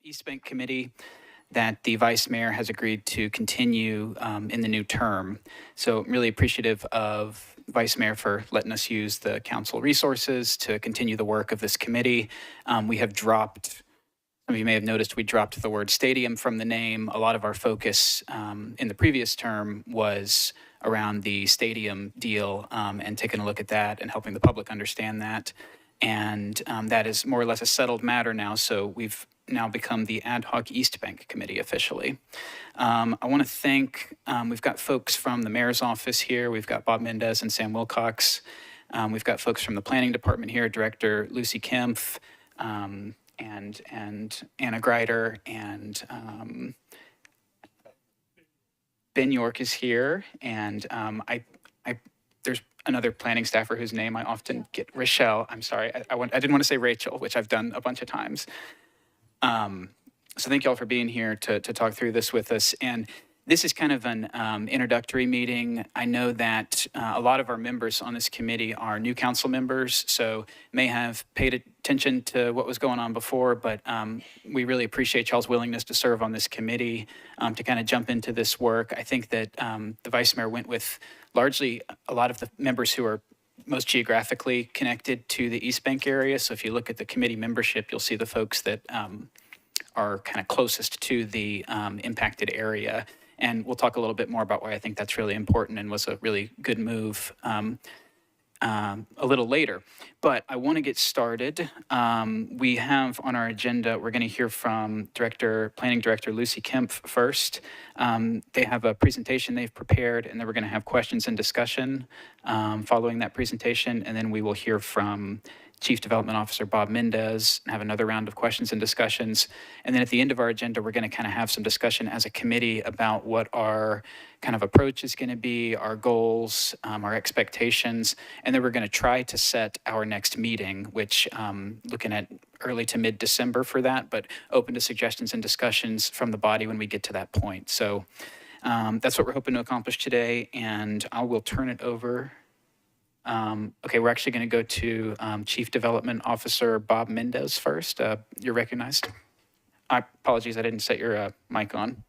East Bank Committee that the Vice Mayor has agreed to continue in the new term. So really appreciative of Vice Mayor for letting us use the council resources to continue the work of this committee. We have dropped, some of you may have noticed, we dropped the word stadium from the name. A lot of our focus in the previous term was around the stadium deal and taking a look at that and helping the public understand that. And that is more or less a settled matter now. So we've now become the Ad Hoc East Bank Committee officially. I want to thank, we've got folks from the Mayor's office here. We've got Bob Mendez and Sam Wilcox. We've got folks from the Planning Department here, Director Lucy Kempf, and Anna Greider, and Ben York is here. And there's another planning staffer whose name I often get, Rochelle. I'm sorry, I didn't want to say Rachel, which I've done a bunch of times. So thank you all for being here to talk through this with us. And this is kind of an introductory meeting. I know that a lot of our members on this committee are new council members, so may have paid attention to what was going on before, but we really appreciate y'all's willingness to serve on this committee to kind of jump into this work. I think that the Vice Mayor went with largely a lot of the members who are most geographically connected to the East Bank area. So if you look at the committee membership, you'll see the folks that are kind of closest to the impacted area. And we'll talk a little bit more about why I think that's really important and was a really good move a little later. But I want to get started. We have on our agenda, we're going to hear from Planning Director Lucy Kempf first. They have a presentation they've prepared, and then we're going to have questions and discussion following that presentation. And then we will hear from Chief Development Officer Bob Mendez and have another round of questions and discussions. And then at the end of our agenda, we're going to kind of have some discussion as a committee about what our kind of approach is going to be, our goals, our expectations, and then we're going to try to set our next meeting, which looking at early to mid-December for that, but open to suggestions and discussions from the body when we get to that point. So that's what we're hoping to accomplish today, and I will turn it over. Okay, we're actually going to go to Chief Development Officer Bob Mendez first. You're recognized. Apologies, I didn't set your mic on.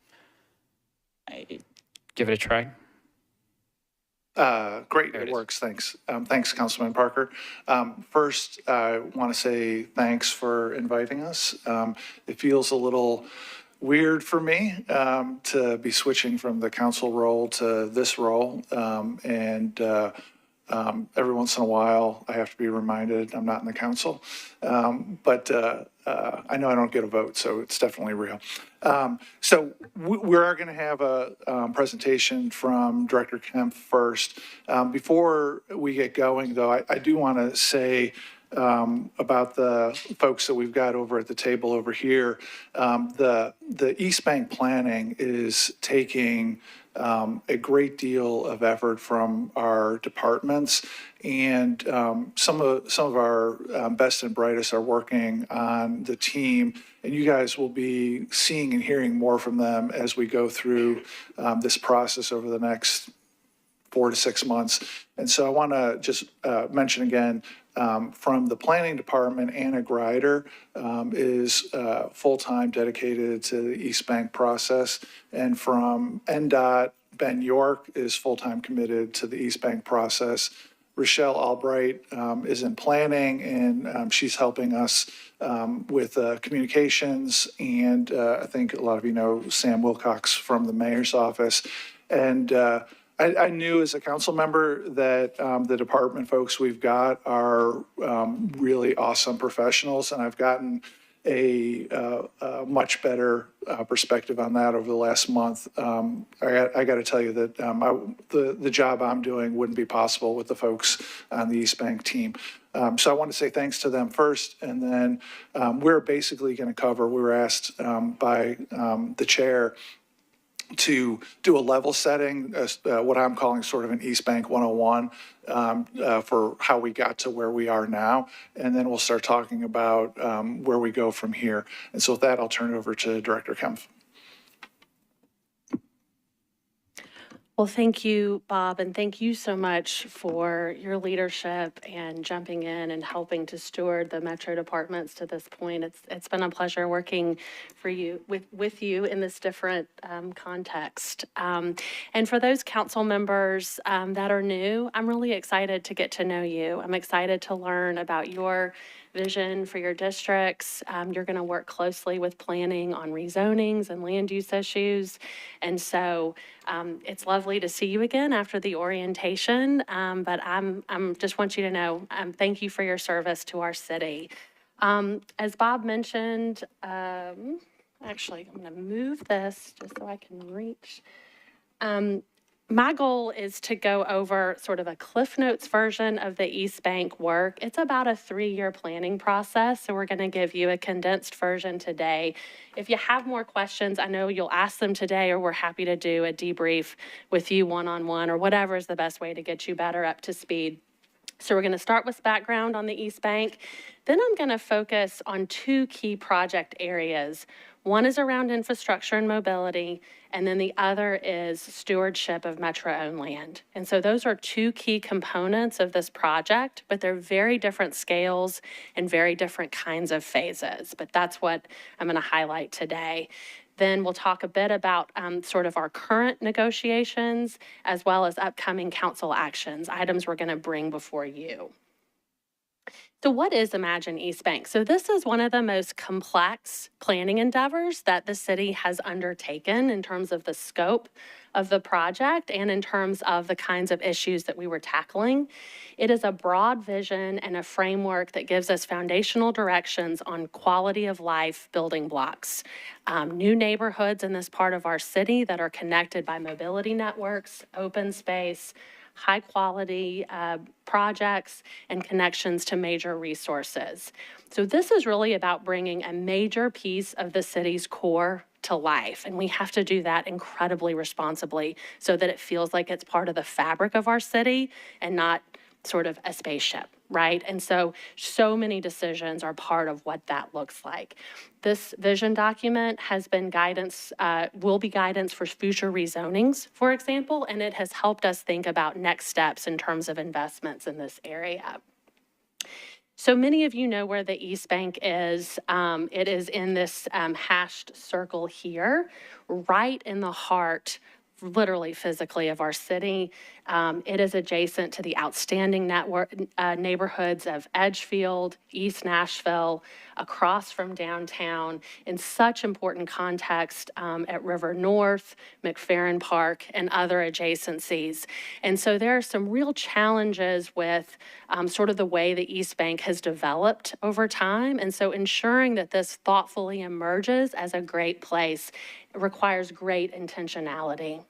Give it a try. Great, it works, thanks. Thanks, Councilman Parker. First, I want to say thanks for inviting us. It feels a little weird for me to be switching from the council role to this role, every once in a while, I have to be reminded I'm not in the council, but I know I don't get a vote, so it's definitely real. So we are going to have a presentation from Director Kempf first. Before we get going, though, I do want to say about the folks that we've got over at the table over here. The East Bank planning is taking a great deal of effort from our departments, and some of our best and brightest are working on the team, and you guys will be seeing and hearing more from them as we go through this process over the next 4 to 6 months. And so I want to just mention again, from the planning department, Anna Greider is full-time dedicated to the East Bank process. And from NDOT, Ben York is full-time committed to the East Bank process. Rochelle Albright is in planning, and she's helping us with communications. And I think a lot of you know Sam Wilcox from the mayor's office. And I knew as a council member that the department folks we've got are really awesome professionals, and I've gotten a much better perspective on that over the last month. I got to tell you that the job I'm doing wouldn't be possible with the folks on the East Bank team. So I want to say thanks to them first, and then we're basically going to cover, we were asked by the chair to do a level setting, what I'm calling sort of an East Bank 101 for how we got to where we are now. And then we'll start talking about where we go from here. And so with that, I'll turn it over to Director Kempf. Well, thank you, Bob, and thank you so much for your leadership and jumping in and helping to steward the Metro departments to this point. It's been a pleasure working for you with you in this different context. And for those council members that are new, I'm really excited to get to know you. I'm excited to learn about your vision for your districts. You're going to work closely with planning on rezonings and land use issues. And so it's lovely to see you again after the orientation. But I'm just want you to know, thank you for your service to our city. As Bob mentioned, actually, I'm going to move this just so I can reach. My goal is to go over sort of a Cliff Notes version of the East Bank work. It's about a 3-year planning process, so we're going to give you a condensed version today. If you have more questions, I know you'll ask them today, or we're happy to do a debrief with you one-on-one, or whatever is the best way to get you better up to speed. So we're going to start with background on the East Bank. Then I'm going to focus on 2 key project areas. One is around infrastructure and mobility, and then the other is stewardship of Metro-owned land. And so those are 2 key components of this project, but they're very different scales and very different kinds of phases. But that's what I'm going to highlight today. Then we'll talk a bit about sort of our current negotiations, as well as upcoming council actions, items we're going to bring before you. So what is Imagine East Bank? So this is one of the most complex planning endeavors that the city has undertaken in terms of the scope of the project and in terms of the kinds of issues that we were tackling. It is a broad vision and a framework that gives us foundational directions on quality of life building blocks. New neighborhoods in this part of our city that are connected by mobility networks, open space, high quality projects, and connections to major resources. So this is really about bringing a major piece of the city's core to life. And we have to do that incredibly responsibly so that it feels like it's part of the fabric of our city and not sort of a spaceship, right? And so many decisions are part of what that looks like. This vision document has been guidance, will be guidance for future rezonings, for example, and it has helped us think about next steps in terms of investments in this area. So many of you know where the East Bank is. It is in this hashed circle here, right in the heart, literally physically, of our city. It is adjacent to the outstanding neighborhoods of Edgefield, East Nashville, across from downtown, in such important context at River North, McFerrin Park, and other adjacencies. And so there are some real challenges with sort of the way the East Bank has developed over time. And so ensuring that this thoughtfully emerges as a great place requires great intentionality.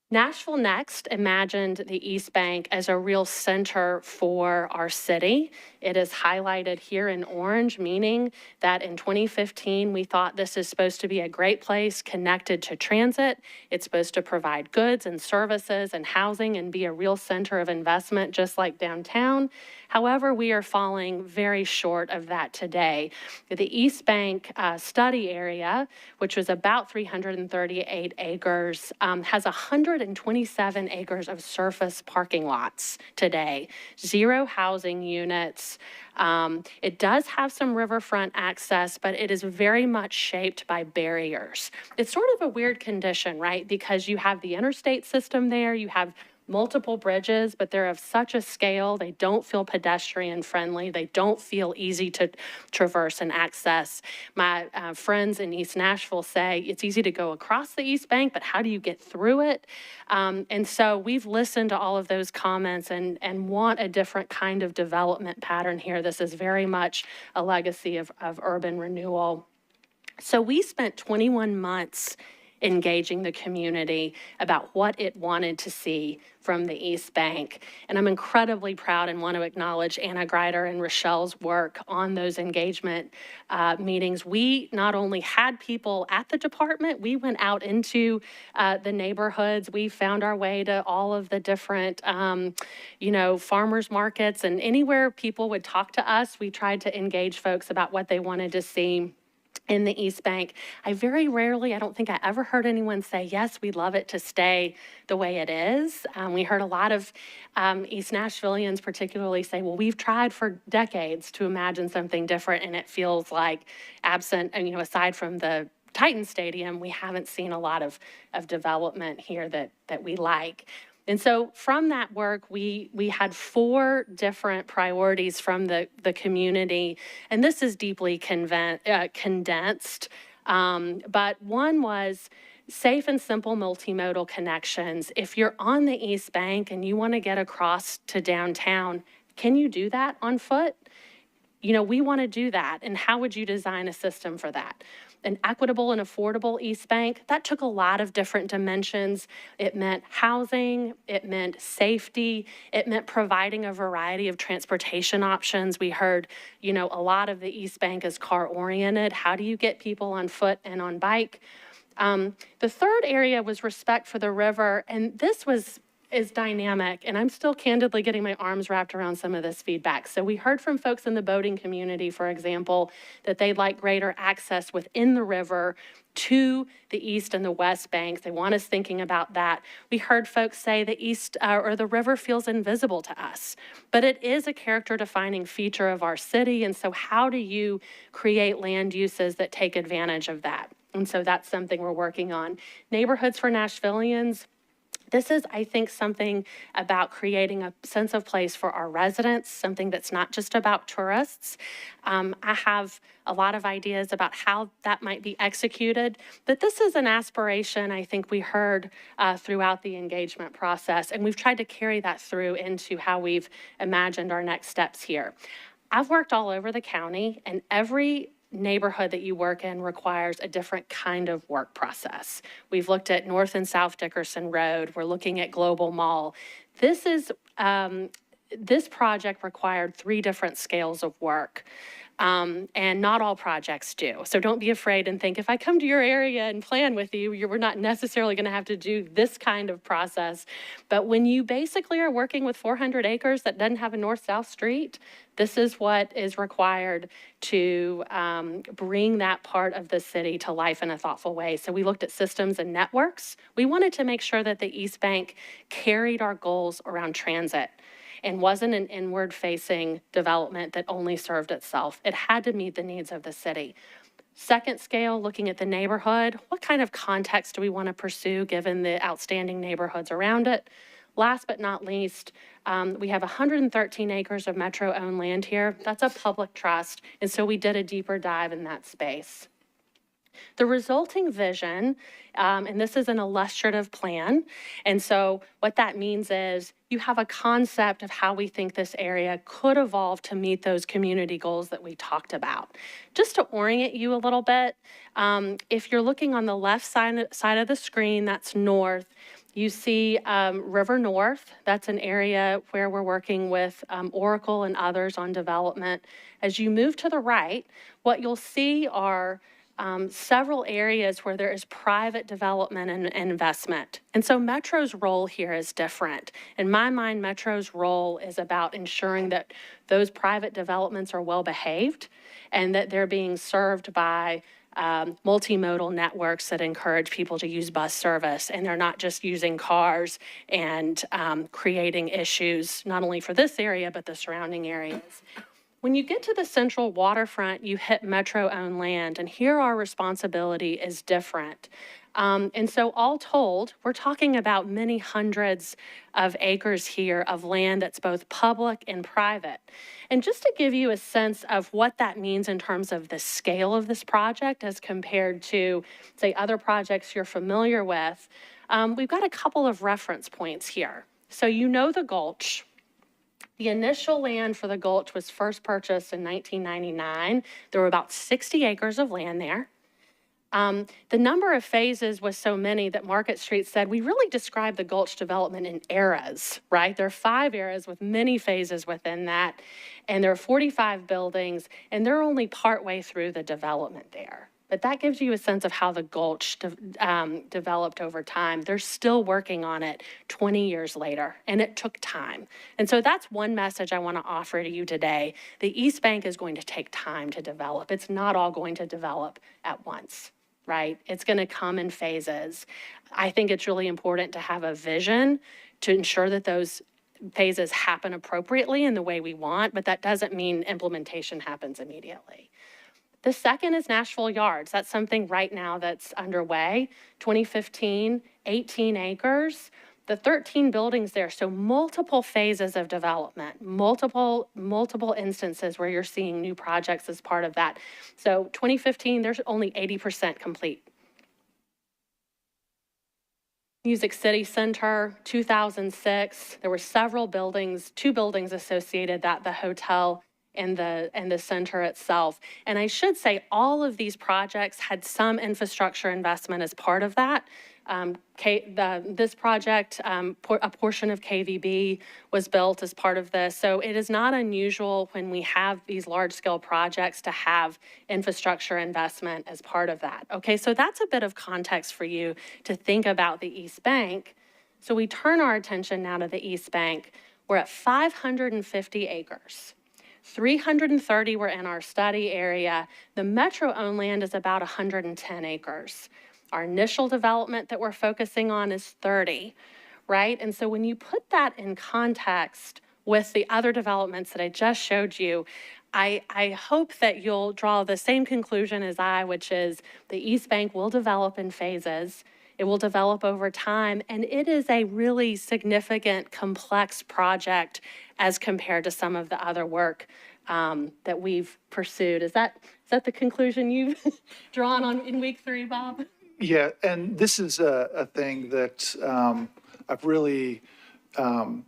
Nashville Next imagined the East Bank as a real center for our city. It is highlighted here in orange, meaning that in 2015, we thought this is supposed to be a great place connected to transit. It's supposed to provide goods and services and housing and be a real center of investment, just like downtown. However, we are falling very short of that today. The East Bank study area, which was about 338 acres, has 127 acres of surface parking lots today, 0 housing units. It does have some riverfront access, but it is very much shaped by barriers. It's sort of a weird condition, right? Because you have the interstate system there, you have multiple bridges, but they're of such a scale, they don't feel pedestrian friendly, they don't feel easy to traverse and access. My friends in East Nashville say it's easy to go across the East Bank, but how do you get through it? And so we've listened to all of those comments and want a different kind of development pattern here. This is very much a legacy of urban renewal. So we spent 21 months engaging the community about what it wanted to see from the East Bank. And I'm incredibly proud and want to acknowledge Anna Greider and Rochelle's work on those engagement meetings. We not only had people at the department, we went out into the neighborhoods. We found our way to all of the different, farmers markets, and anywhere people would talk to us, we tried to engage folks about what they wanted to see. in the East Bank. I very rarely, I don't think I ever heard anyone say, yes, we'd love it to stay the way it is. We heard a lot of East Nashvillians particularly say, well, we've tried for decades to imagine something different, and it feels like absent, and, aside from the Titan Stadium, we haven't seen a lot of development here that we like. And so from that work, we had 4 different priorities from the community, and this is deeply condensed. But one was safe and simple multimodal connections. If you're on the East Bank and you want to get across to downtown, can you do that on foot? We want to do that. And how would you design a system for that? An equitable and affordable East Bank, that took a lot of different dimensions. It meant housing, it meant safety, it meant providing a variety of transportation options. We heard, a lot of the East Bank is car-oriented. How do you get people on foot and on bike? The third area was respect for the river, and this is dynamic, and I'm still candidly getting my arms wrapped around some of this feedback. So we heard from folks in the boating community, for example, that they'd like greater access within the river to the East and the West Banks. They want us thinking about that. We heard folks say the East or the river feels invisible to us, but it is a character-defining feature of our city, and so how do you create land uses that take advantage of that? And so that's something we're working on. Neighborhoods for Nashvillians. This is, I think, something about creating a sense of place for our residents, something that's not just about tourists. I have a lot of ideas about how that might be executed, but this is an aspiration I think we heard throughout the engagement process, and we've tried to carry that through into how we've imagined our next steps here. I've worked all over the county, and every neighborhood that you work in requires a different kind of work process. We've looked at North and South Dickerson Road. We're looking at Global Mall. This project required 3 different scales of work. And not all projects do. So don't be afraid and think, if I come to your area and plan with you, we're not necessarily going to have to do this kind of process. But when you basically are working with 400 acres that doesn't have a north-south street, this is what is required to bring that part of the city to life in a thoughtful way. So we looked at systems and networks. We wanted to make sure that the East Bank carried our goals around transit and wasn't an inward-facing development that only served itself. It had to meet the needs of the city. Second scale, looking at the neighborhood, what kind of context do we want to pursue given the outstanding neighborhoods around it? Last but not least, we have 113 acres of Metro-owned land here. That's a public trust, and so we did a deeper dive in that space. The resulting vision, and this is an illustrative plan, and so what that means is you have a concept of how we think this area could evolve to meet those community goals that we talked about. Just to orient you a little bit, if you're looking on the left side of the screen, that's north, you see River North. That's an area where we're working with Oracle and others on development. As you move to the right, what you'll see are several areas where there is private development and investment. And so Metro's role here is different. In my mind, Metro's role is about ensuring that those private developments are well behaved and that they're being served by multimodal networks that encourage people to use bus service, and they're not just using cars and creating issues not only for this area but the surrounding areas. When you get to the central waterfront, you hit Metro-owned land, and here our responsibility is different. And so all told, we're talking about many hundreds of acres here of land that's both public and private. And just to give you a sense of what that means in terms of the scale of this project as compared to, say, other projects you're familiar with, we've got a couple of reference points here. So you know the Gulch. The initial land for the Gulch was first purchased in 1999. There were about 60 acres of land there. The number of phases was so many that Market Street said, we really describe the Gulch development in eras, right? There are 5 eras with many phases within that, and there are 45 buildings, and they're only partway through the development there. But that gives you a sense of how the Gulch developed over time. They're still working on it 20 years later, and it took time. And so that's one message I want to offer to you today. The East Bank is going to take time to develop. It's not all going to develop at once, right? It's going to come in phases. I think it's really important to have a vision to ensure that those phases happen appropriately in the way we want, but that doesn't mean implementation happens immediately. The second is Nashville Yards. That's something right now that's underway. 2015, 18 acres, the 13 buildings there. So multiple phases of development, multiple instances where you're seeing new projects as part of that. So 2015, there's only 80% complete. Music City Center, 2006, there were several buildings, 2 buildings associated, that the hotel and the center itself. And I should say all of these projects had some infrastructure investment as part of that. This project, a portion of KVB was built as part of this. So it is not unusual when we have these large scale projects to have infrastructure investment as part of that. Okay, so that's a bit of context for you to think about the East Bank. So we turn our attention now to the East Bank. We're at 550 acres. 330 were in our study area. The metro-owned land is about 110 acres. Our initial development that we're focusing on is 30, right? And so when you put that in context with the other developments that I just showed you, I hope that you'll draw the same conclusion as I, which is the East Bank will develop in phases. It will develop over time, and it is a really significant, complex project as compared to some of the other work that we've pursued. Is that the conclusion you've drawn on in week 3, Bob? Yeah, and this is a thing that I've really, in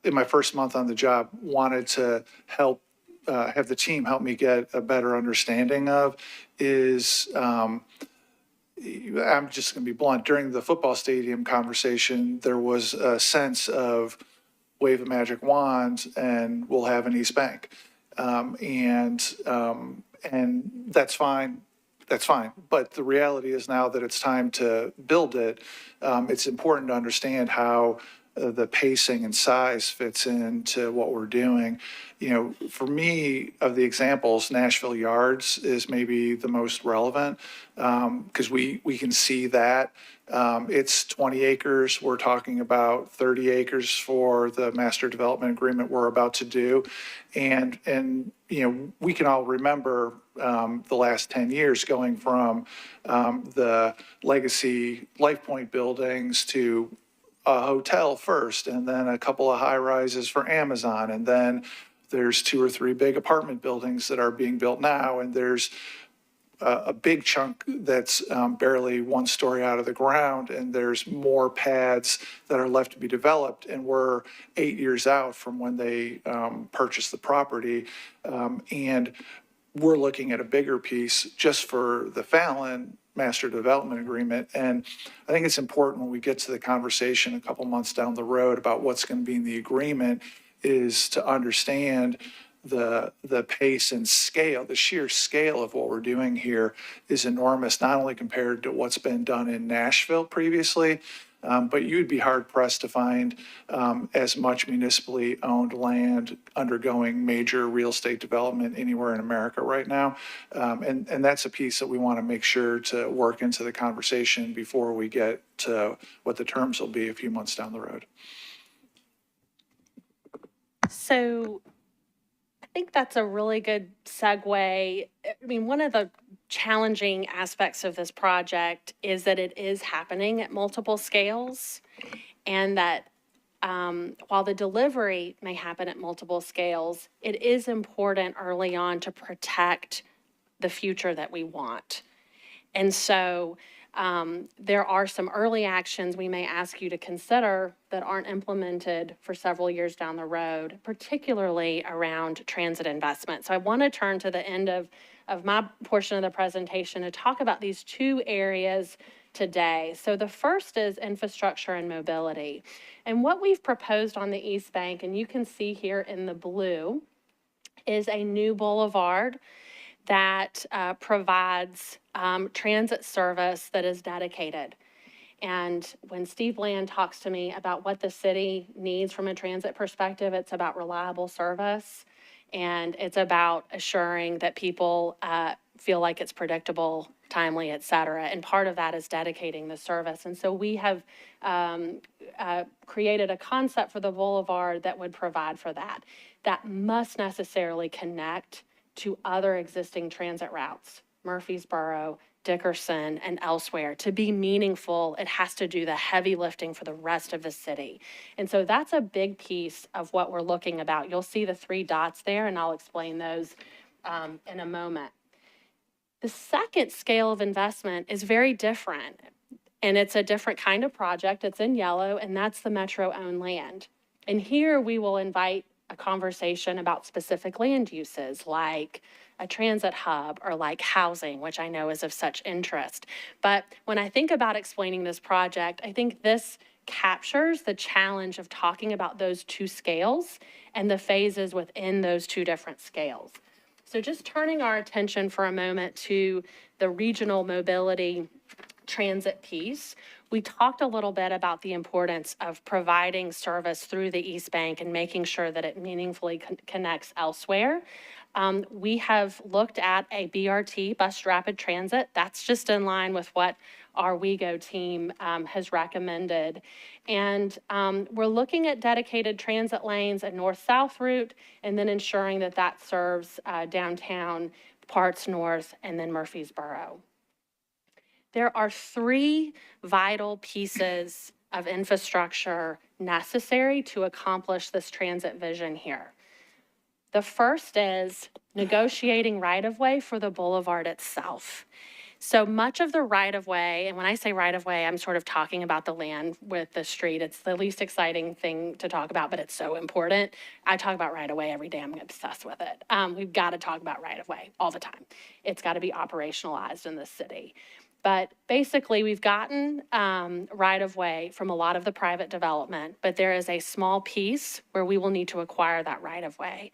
my first month on the job, wanted to help have the team help me get a better understanding of is, I'm just going to be blunt, during the football stadium conversation, there was a sense of wave a magic wand and we'll have an East Bank. And that's fine. That's fine. But the reality is now that it's time to build it, it's important to understand how the pacing and size fits into what we're doing. You know, for me, of the examples, Nashville Yards is maybe the most relevant because we can see that. It's 20 acres. We're talking about 30 acres for the master development agreement we're about to do. And you know, we can all remember the last 10 years going from the legacy Life Point buildings to a hotel first, and then a couple of high rises for Amazon. And then there's 2 or 3 big apartment buildings that are being built now. And there's a big chunk that's barely 1 story out of the ground. And there's more pads that are left to be developed. And we're 8 years out from when they purchased the property. And we're looking at a bigger piece just for the Fallon master development agreement. And I think it's important when we get to the conversation a couple months down the road about what's going to be in the agreement is to understand the pace and scale, the sheer scale of what we're doing here is enormous, not only compared to what's been done in Nashville previously, but you'd be hard pressed to find as much municipally owned land undergoing major real estate development anywhere in America right now. And that's a piece that we want to make sure to work into the conversation before we get to what the terms will be a few months down the road. So I think that's a really good segue. I mean, one of the challenging aspects of this project is that it is happening at multiple scales, and that while the delivery may happen at multiple scales, it is important early on to protect the future that we want. And so there are some early actions we may ask you to consider that aren't implemented for several years down the road, particularly around transit investment. So I want to turn to the end of my portion of the presentation to talk about these 2 areas today. So the first is infrastructure and mobility. And what we've proposed on the East Bank, and you can see here in the blue, is a new boulevard that provides transit service that is dedicated. And when Steve Land talks to me about what the city needs from a transit perspective, it's about reliable service, and it's about assuring that people feel like it's predictable, timely, et cetera. And part of that is dedicating the service. And so we have created a concept for the boulevard that would provide for that. That must necessarily connect to other existing transit routes, Murfreesboro, Dickerson, and elsewhere. To be meaningful, it has to do the heavy lifting for the rest of the city. And so that's a big piece of what we're looking about. You'll see the 3 dots there, and I'll explain those in a moment. The second scale of investment is very different, and it's a different kind of project. It's in yellow, and that's the Metro-owned land. And here we will invite a conversation about specific land uses like a transit hub or like housing, which I know is of such interest. But when I think about explaining this project, I think this captures the challenge of talking about those 2 scales and the phases within those 2 different scales. So just turning our attention for a moment to the regional mobility transit piece, we talked a little bit about the importance of providing service through the East Bank and making sure that it meaningfully connects elsewhere. We have looked at a BRT, bus rapid transit. That's just in line with what our WeGo team has recommended. And we're looking at dedicated transit lanes, a north-south route, and then ensuring that that serves downtown, parts north, and then Murfreesboro. There are 3 vital pieces of infrastructure necessary to accomplish this transit vision here. The first is negotiating right-of-way for the boulevard itself. So much of the right-of-way, and when I say right-of-way, I'm sort of talking about the land with the street. It's the least exciting thing to talk about, but it's so important. I talk about right-of-way every day. I'm obsessed with it. We've got to talk about right-of-way all the time. It's got to be operationalized in this city. But basically, we've gotten right-of-way from a lot of the private development, but there is a small piece where we will need to acquire that right-of-way.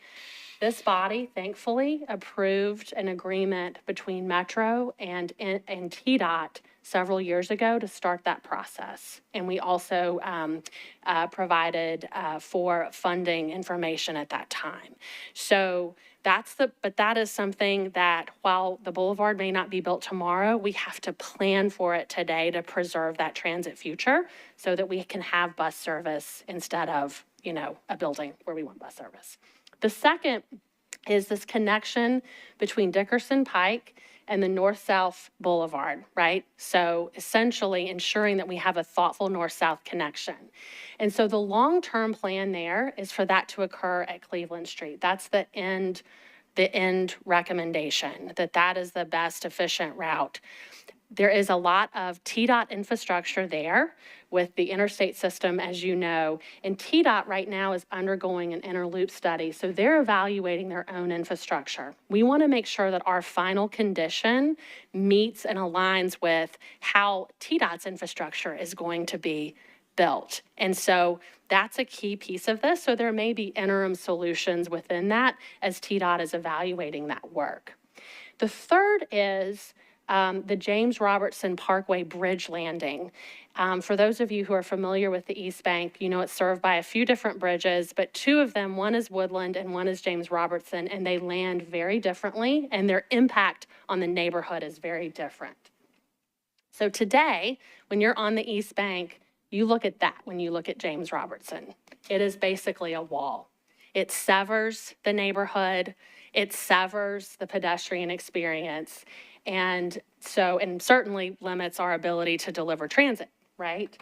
This body, thankfully, approved an agreement between Metro and TDOT several years ago to start that process. And we also provided for funding information at that time. So but that is something that while the boulevard may not be built tomorrow, we have to plan for it today to preserve that transit future so that we can have bus service instead of, a building where we want bus service. The second is this connection between Dickerson Pike and the north-south boulevard, right? So essentially ensuring that we have a thoughtful north-south connection. And so the long-term plan there is for that to occur at Cleveland Street. That's the end recommendation, that is the best efficient route. There is a lot of TDOT infrastructure there with the interstate system, as you know, and TDOT right now is undergoing an interloop study, so they're evaluating their own infrastructure. We want to make sure that our final condition meets and aligns with how TDOT's infrastructure is going to be built. And so that's a key piece of this, so there may be interim solutions within that as TDOT is evaluating that work. The third is the James Robertson Parkway Bridge Landing. For those of you who are familiar with the East Bank, it's served by a few different bridges, but 2 of them, one is Woodland and one is James Robertson, and they land very differently, and their impact on the neighborhood is very different. So today, when you're on the East Bank, you look at that when you look at James Robertson. It is basically a wall. It severs the neighborhood. It severs the pedestrian experience. And certainly limits our ability to deliver transit, right?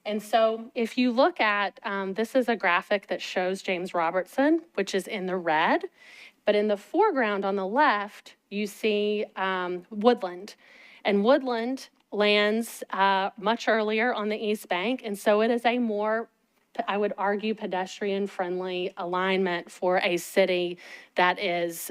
And so if you look at, this is a graphic that shows James Robertson, which is in the red, but in the foreground on the left, you see Woodland. And Woodland lands much earlier on the East Bank, and so it is a more, I would argue, pedestrian-friendly alignment for a city that is,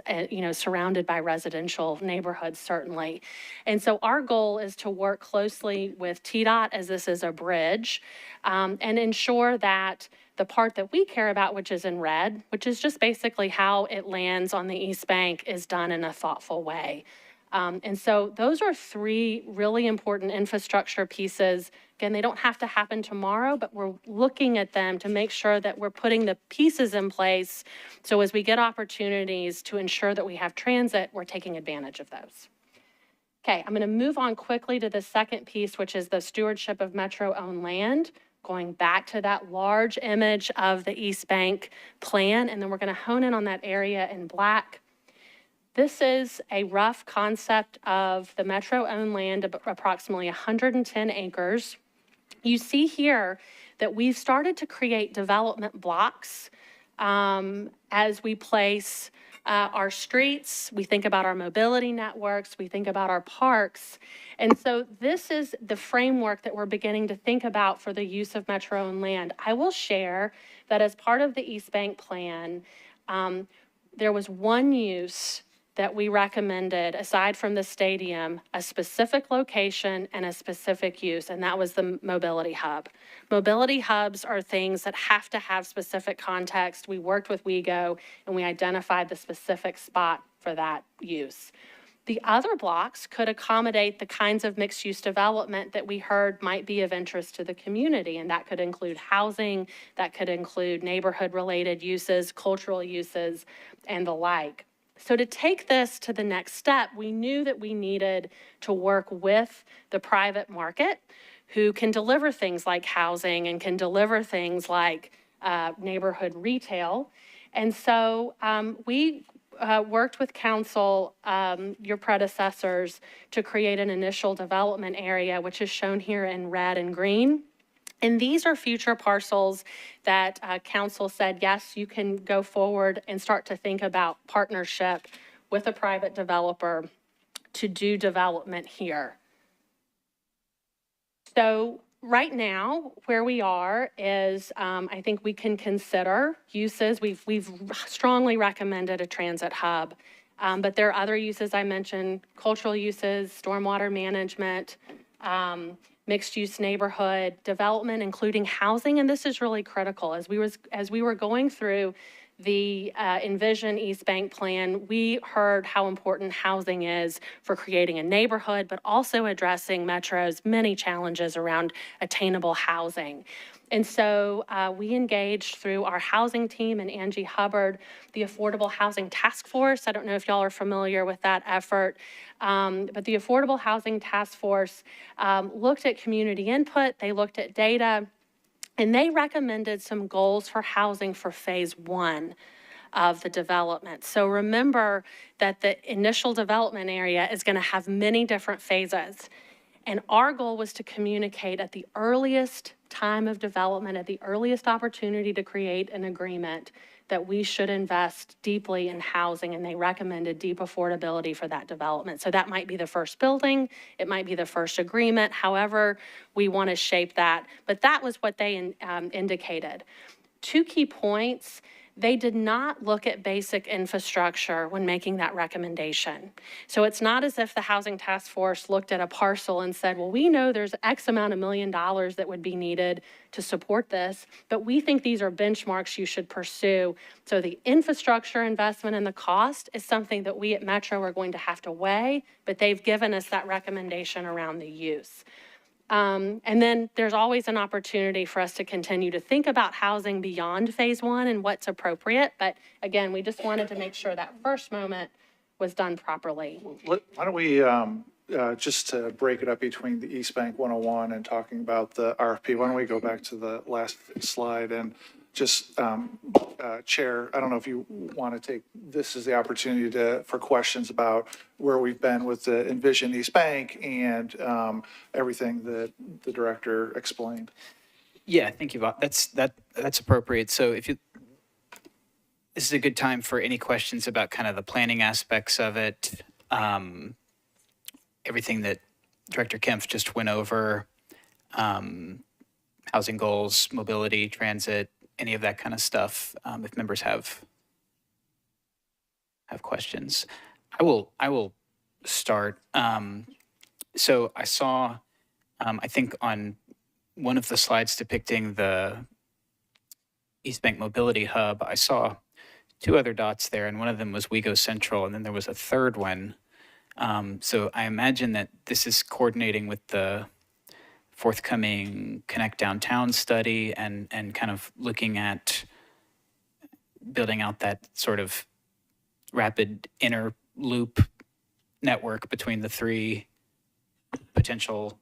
surrounded by residential neighborhoods, certainly. And so our goal is to work closely with TDOT, as this is a bridge, and ensure that the part that we care about, which is in red, which is just basically how it lands on the East Bank, is done in a thoughtful way. And so those are three really important infrastructure pieces. Again, they don't have to happen tomorrow, but we're looking at them to make sure that we're putting the pieces in place. So as we get opportunities to ensure that we have transit, we're taking advantage of those. Okay, I'm going to move on quickly to the second piece, which is the stewardship of Metro-owned land, going back to that large image of the East Bank plan, and then we're going to hone in on that area in black. This is a rough concept of the Metro-owned land of approximately 110 acres. You see here that we've started to create development blocks as we place our streets, we think about our mobility networks, we think about our parks. And so this is the framework that we're beginning to think about for the use of Metro-owned land. I will share that as part of the East Bank plan, there was one use that we recommended, aside from the stadium, a specific location and a specific use, and that was the mobility hub. Mobility hubs are things that have to have specific context. We worked with WeGo and we identified the specific spot for that use. The other blocks could accommodate the kinds of mixed-use development that we heard might be of interest to the community, and that could include housing, that could include neighborhood-related uses, cultural uses, and the like. So to take this to the next step, we knew that we needed to work with the private market who can deliver things like housing and can deliver things like neighborhood retail. And so we worked with council, your predecessors, to create an initial development area, which is shown here in red and green. And these are future parcels that council said, yes, you can go forward and start to think about partnership with a private developer to do development here. So right now, where we are is, I think we can consider uses. We've strongly recommended a transit hub, but there are other uses I mentioned: cultural uses, stormwater management, mixed-use neighborhood development, including housing. And this is really critical. As we were going through the Envision East Bank plan, we heard how important housing is for creating a neighborhood, but also addressing Metro's many challenges around attainable housing. And so we engaged through our housing team and Angie Hubbard, the Affordable Housing Task Force. I don't know if y'all are familiar with that effort, but the Affordable Housing Task Force looked at community input, they looked at data, and they recommended some goals for housing for phase one of the development. So remember that the initial development area is going to have many different phases. And our goal was to communicate at the earliest time of development, at the earliest opportunity to create an agreement, that we should invest deeply in housing, and they recommended deep affordability for that development. So that might be the first building, it might be the first agreement, however we want to shape that. But that was what they indicated. 2 key points: they did not look at basic infrastructure when making that recommendation. So it's not as if the Housing Task Force looked at a parcel and said, well, we know there's X amount of $1 million that would be needed to support this, but we think these are benchmarks you should pursue. So the infrastructure investment and the cost is something that we at Metro are going to have to weigh, but they've given us that recommendation around the use. And then there's always an opportunity for us to continue to think about housing beyond phase one and what's appropriate. But again, we just wanted to make sure that first moment was done properly. Why don't we, just to break it up between the East Bank 101 and talking about the RFP, why don't we go back to the last slide and just, Chair, I don't know if you want to take this as the opportunity for questions about where we've been with the Envision East Bank and everything that the director explained. Yeah, thank you, Bob. That's appropriate. So this is a good time for any questions about kind of the planning aspects of it. Everything that Director Kempf just went over, housing goals, mobility, transit, any of that kind of stuff. If members have questions, I will start. So I saw, I think on one of the slides depicting the East Bank Mobility Hub, I saw two other dots there, and one of them was WeGo Central, and then there was a third one. So I imagine that this is coordinating with the forthcoming Connect Downtown study and kind of looking at building out that sort of rapid inner loop network between the three potential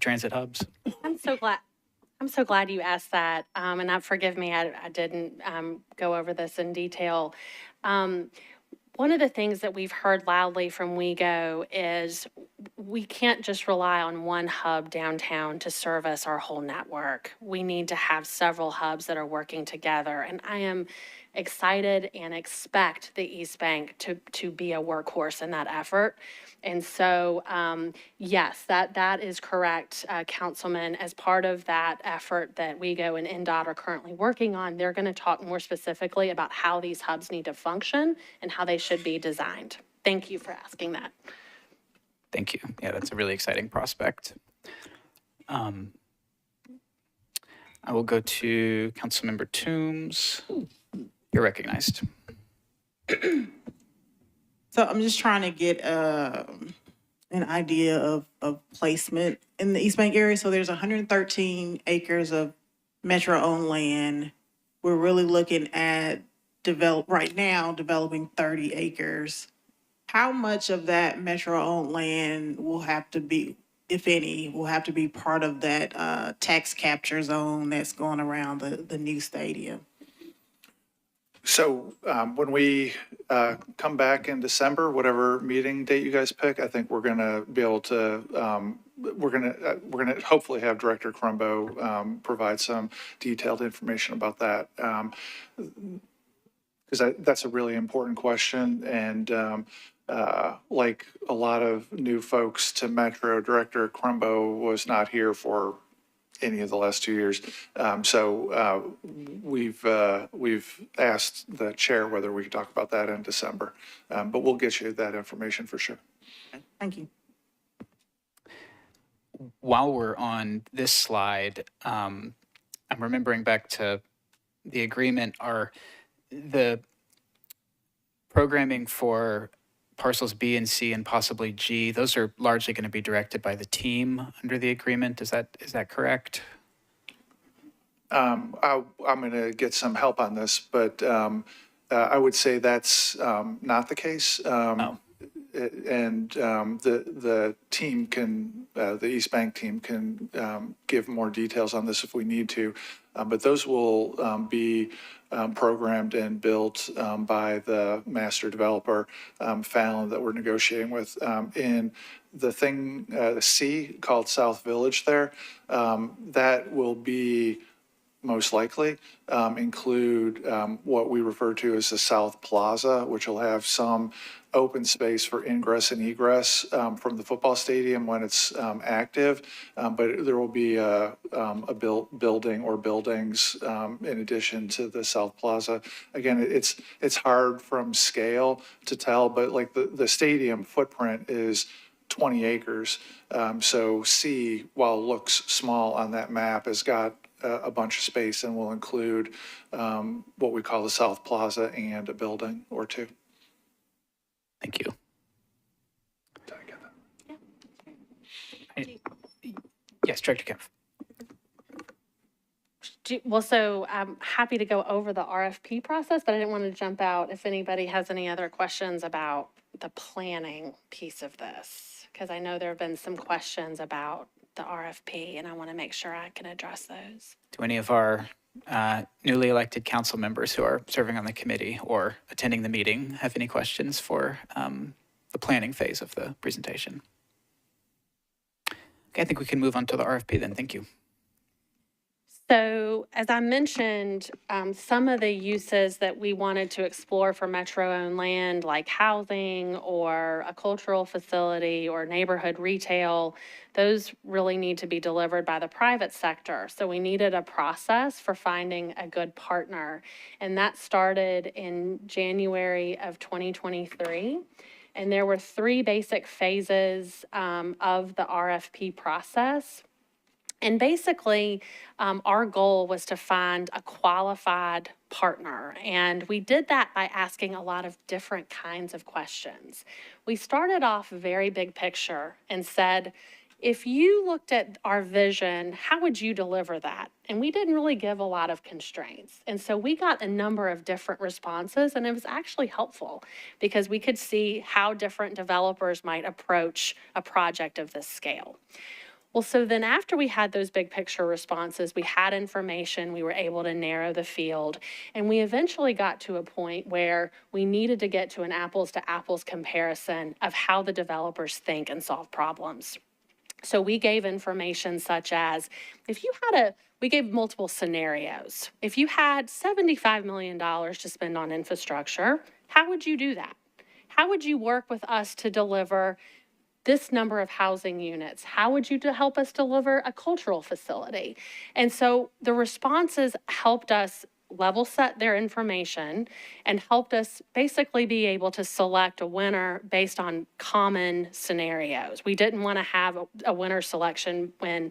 transit hubs. I'm so glad. I'm so glad you asked that. Forgive me, I didn't go over this in detail. One of the things that we've heard loudly from WeGo is we can't just rely on one hub downtown to service our whole network. We need to have several hubs that are working together. And I am excited and expect the East Bank to be a workhorse in that effort. And so, yes, that is correct, Councilman. As part of that effort that WeGo and NDOT are currently working on, they're going to talk more specifically about how these hubs need to function and how they should be designed. Thank you for asking that. Thank you. Yeah, that's a really exciting prospect. I will go to Councilmember Toombs. You're recognized. So I'm just trying to get an idea of placement in the East Bank area. So there's 113 acres of Metro-owned land. We're really looking at developing 30 acres. How much of that Metro-owned land will have to be, if any, will have to be part of that tax capture zone that's going around the new stadium? So when we come back in December, whatever meeting date you guys pick, I think we're going to be able to, we're going to hopefully have Director Crumbo provide some detailed information about that. Because that's a really important question. And like a lot of new folks to Metro, Director Crumbo was not here for any of the last 2 years. So we've asked the chair whether we could talk about that in December. But we'll get you that information for sure. Thank you. While we're on this slide, I'm remembering back to the agreement. Are the programming for parcels B and C and possibly G, those are largely going to be directed by the team under the agreement. Is that correct? I'm going to get some help on this, but I would say that's not the case. And the team can, the East Bank team can give more details on this if we need to. But those will be programmed and built by the master developer, Fallon, that we're negotiating with. In the thing, the C called South Village there, that will be most likely include what we refer to as the South Plaza, which will have some open space for ingress and egress from the football stadium when it's active. But there will be a building or buildings in addition to the South Plaza. Again, it's hard from scale to tell, but like the stadium footprint is 20 acres. So C, while it looks small on that map, has got a bunch of space and will include what we call the South Plaza and a building or two. Thank you. Did I get that? Yes, Director Kempf. Well, so I'm happy to go over the RFP process, but I didn't want to jump out if anybody has any other questions about the planning piece of this, because I know there have been some questions about the RFP, and I want to make sure I can address those. Do any of our newly elected council members who are serving on the committee or attending the meeting have any questions for the planning phase of the presentation? Okay, I think we can move on to the RFP then. Thank you. So as I mentioned, some of the uses that we wanted to explore for Metro-owned land, like housing or a cultural facility or neighborhood retail, those really need to be delivered by the private sector. So we needed a process for finding a good partner. And that started in January of 2023. And there were 3 basic phases of the RFP process. And basically, our goal was to find a qualified partner. And we did that by asking a lot of different kinds of questions. We started off very big picture and said, if you looked at our vision, how would you deliver that? And we didn't really give a lot of constraints. And so we got a number of different responses, and it was actually helpful because we could see how different developers might approach a project of this scale. Well, so then after we had those big picture responses, we had information, we were able to narrow the field, and we eventually got to a point where we needed to get to an apples to apples comparison of how the developers think and solve problems. So we gave information such as, we gave multiple scenarios. If you had $75 million to spend on infrastructure, how would you do that? How would you work with us to deliver this number of housing units? How would you help us deliver a cultural facility? And so the responses helped us level set their information and helped us basically be able to select a winner based on common scenarios. We didn't want to have a winner selection when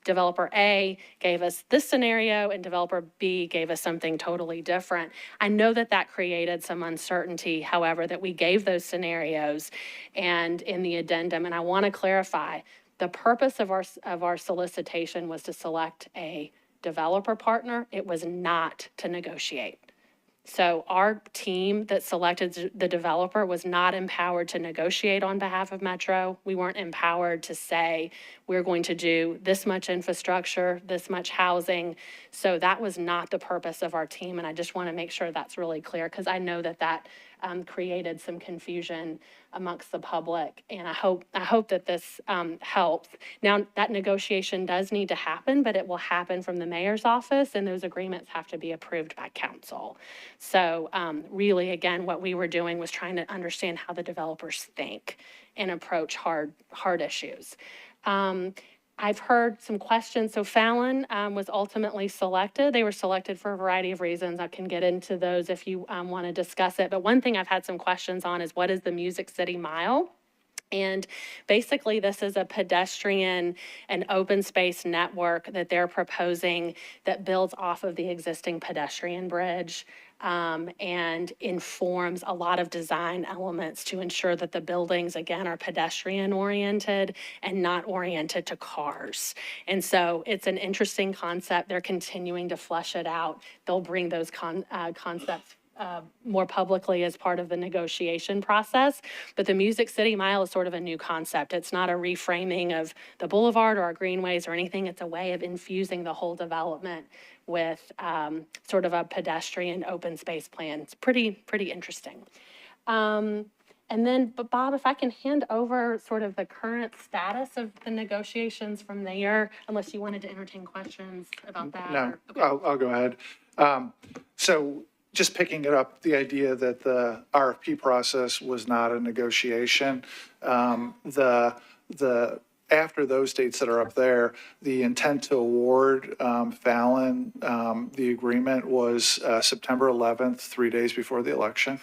developer A gave us this scenario and developer B gave us something totally different. I know that that created some uncertainty, however, that we gave those scenarios and in the addendum. And I want to clarify, the purpose of our solicitation was to select a developer partner. It was not to negotiate. So our team that selected the developer was not empowered to negotiate on behalf of Metro. We weren't empowered to say, we're going to do this much infrastructure, this much housing. So that was not the purpose of our team. And I just want to make sure that's really clear because I know that that created some confusion amongst the public. And I hope that this helps. Now, that negotiation does need to happen, but it will happen from the mayor's office, and those agreements have to be approved by council. So really, again, what we were doing was trying to understand how the developers think and approach hard issues. I've heard some questions. So Fallon was ultimately selected. They were selected for a variety of reasons. I can get into those if you want to discuss it. But one thing I've had some questions on is what is the Music City Mile? And basically, this is a pedestrian and open space network that they're proposing that builds off of the existing pedestrian bridge and informs a lot of design elements to ensure that the buildings, again, are pedestrian oriented and not oriented to cars. And so it's an interesting concept. They're continuing to flesh it out. They'll bring those concepts more publicly as part of the negotiation process. But the Music City Mile is sort of a new concept. It's not a reframing of the boulevard or our greenways or anything. It's a way of infusing the whole development with sort of a pedestrian open space plan. It's pretty interesting. And then, but Bob, if I can hand over sort of the current status of the negotiations from there, unless you wanted to entertain questions about that. No, Okay. I'll go ahead. So just picking it up, the idea that the RFP process was not a negotiation. After those dates that are up there, the intent to award Fallon the agreement was September 11th, 3 days before the election.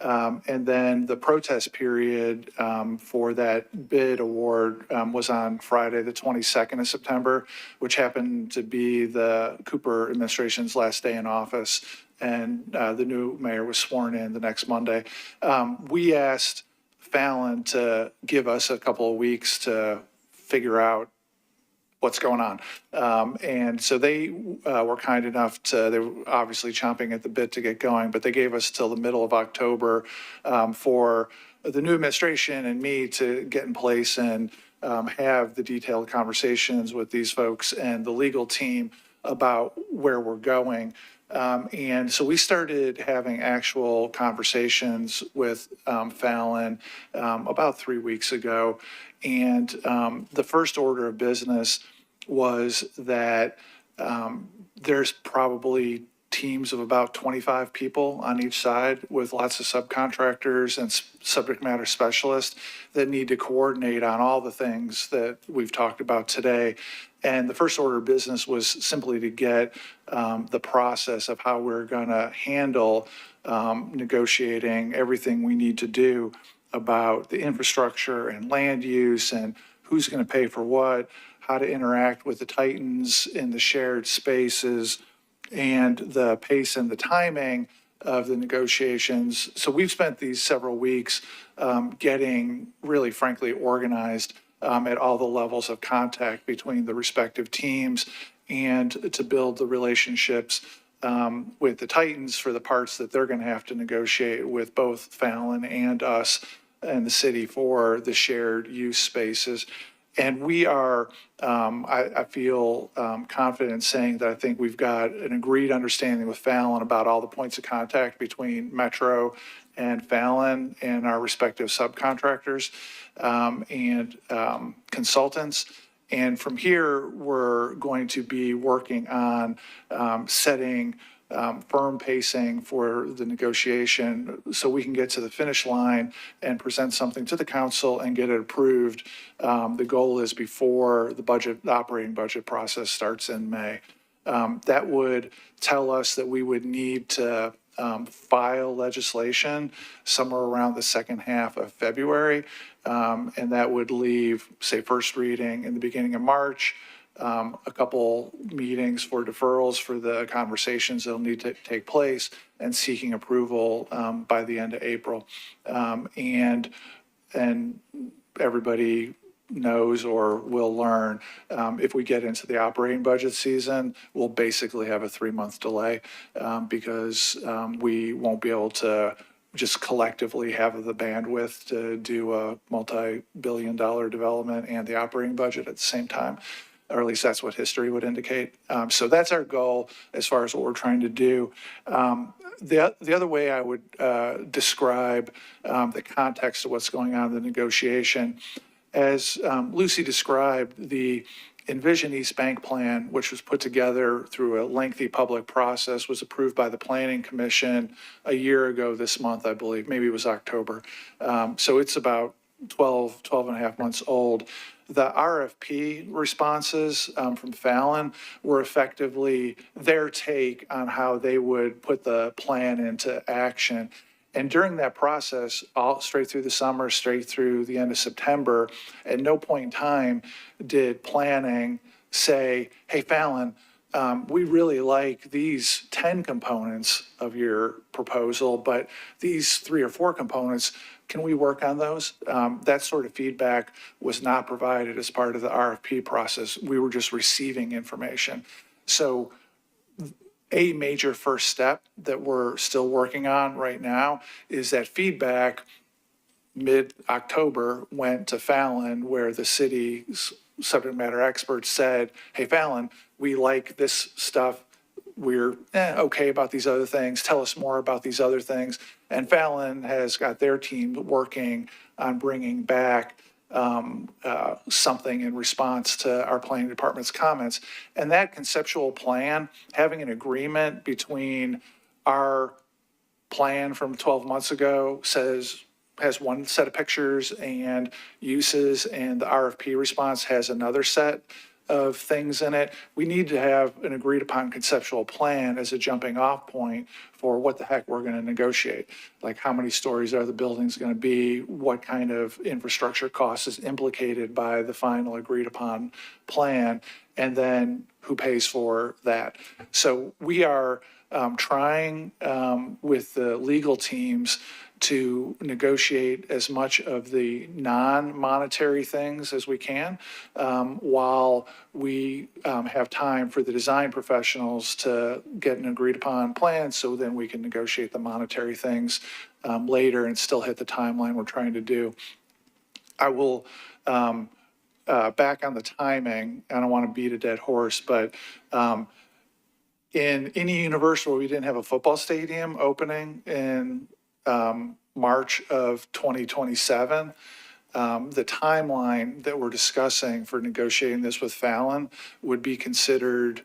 And then the protest period for that bid award was on Friday, the 22nd of September, which happened to be the Cooper administration's last day in office. And the new mayor was sworn in the next Monday. We asked Fallon to give us a couple of weeks to figure out what's going on. And so they were kind enough they were obviously chomping at the bit to get going, but they gave us till the middle of October for the new administration and me to get in place and have the detailed conversations with these folks and the legal team about where we're going. And so we started having actual conversations with Fallon about 3 weeks ago. And the first order of business was that there's probably teams of about 25 people on each side with lots of subcontractors and subject matter specialists that need to coordinate on all the things that we've talked about today. And the first order of business was simply to get the process of how we're going to handle negotiating everything we need to do about the infrastructure and land use and who's going to pay for what, how to interact with the Titans in the shared spaces, and the pace and the timing of the negotiations. So we've spent these several weeks getting really frankly organized at all the levels of contact between the respective teams and to build the relationships with the Titans for the parts that they're going to have to negotiate with both Fallon and us and the city for the shared use spaces. And we are, I feel confident saying that I think we've got an agreed understanding with Fallon about all the points of contact between Metro and Fallon and our respective subcontractors and consultants. And from here, we're going to be working on setting firm pacing for the negotiation so we can get to the finish line and present something to the council and get it approved. The goal is before the operating budget process starts in May. That would tell us that we would need to file legislation somewhere around the second half of February. And that would leave, say, first reading in the beginning of March, a couple meetings for deferrals for the conversations that'll need to take place, and seeking approval by the end of April. And everybody knows or will learn, if we get into the operating budget season, we'll basically have a 3-month delay because we won't be able to just collectively have the bandwidth to do a multi-billion-dollar development and the operating budget at the same time, or at least that's what history would indicate. So that's our goal as far as what we're trying to do. The other way I would describe the context of what's going on in the negotiation, as Lucy described, the Envision East Bank Plan, which was put together through a lengthy public process, was approved by the Planning Commission a year ago this month, I believe. Maybe it was October. So it's about 12 and a half months old. The RFP responses from Fallon were effectively their take on how they would put the plan into action. And during that process, all straight through the summer, straight through the end of September, at no point in time did planning say, hey, Fallon, we really like these 10 components of your proposal, but these 3 or 4 components, can we work on those? That sort of feedback was not provided as part of the RFP process. We were just receiving information. So a major first step that we're still working on right now is that feedback mid-October went to Fallon, where the city's subject matter experts said, hey, Fallon, we like this stuff. We're okay about these other things. Tell us more about these other things. And Fallon has got their team working on bringing back something in response to our planning department's comments. And that conceptual plan, having an agreement between our plan from 12 months ago has one set of pictures and uses, and the RFP response has another set of things in it. We need to have an agreed upon conceptual plan as a jumping off point for what the heck we're going to negotiate. Like, how many stories are the buildings going to be? What kind of infrastructure cost is implicated by the final agreed upon plan? And then who pays for that? So we are trying with the legal teams to negotiate as much of the non-monetary things as we can, while we have time for the design professionals to get an agreed upon plan, so then we can negotiate the monetary things later and still hit the timeline we're trying to do. I will, back on the timing, I don't want to beat a dead horse, but in any universe where we didn't have a football stadium opening in March of 2027, the timeline that we're discussing for negotiating this with Fallon would be considered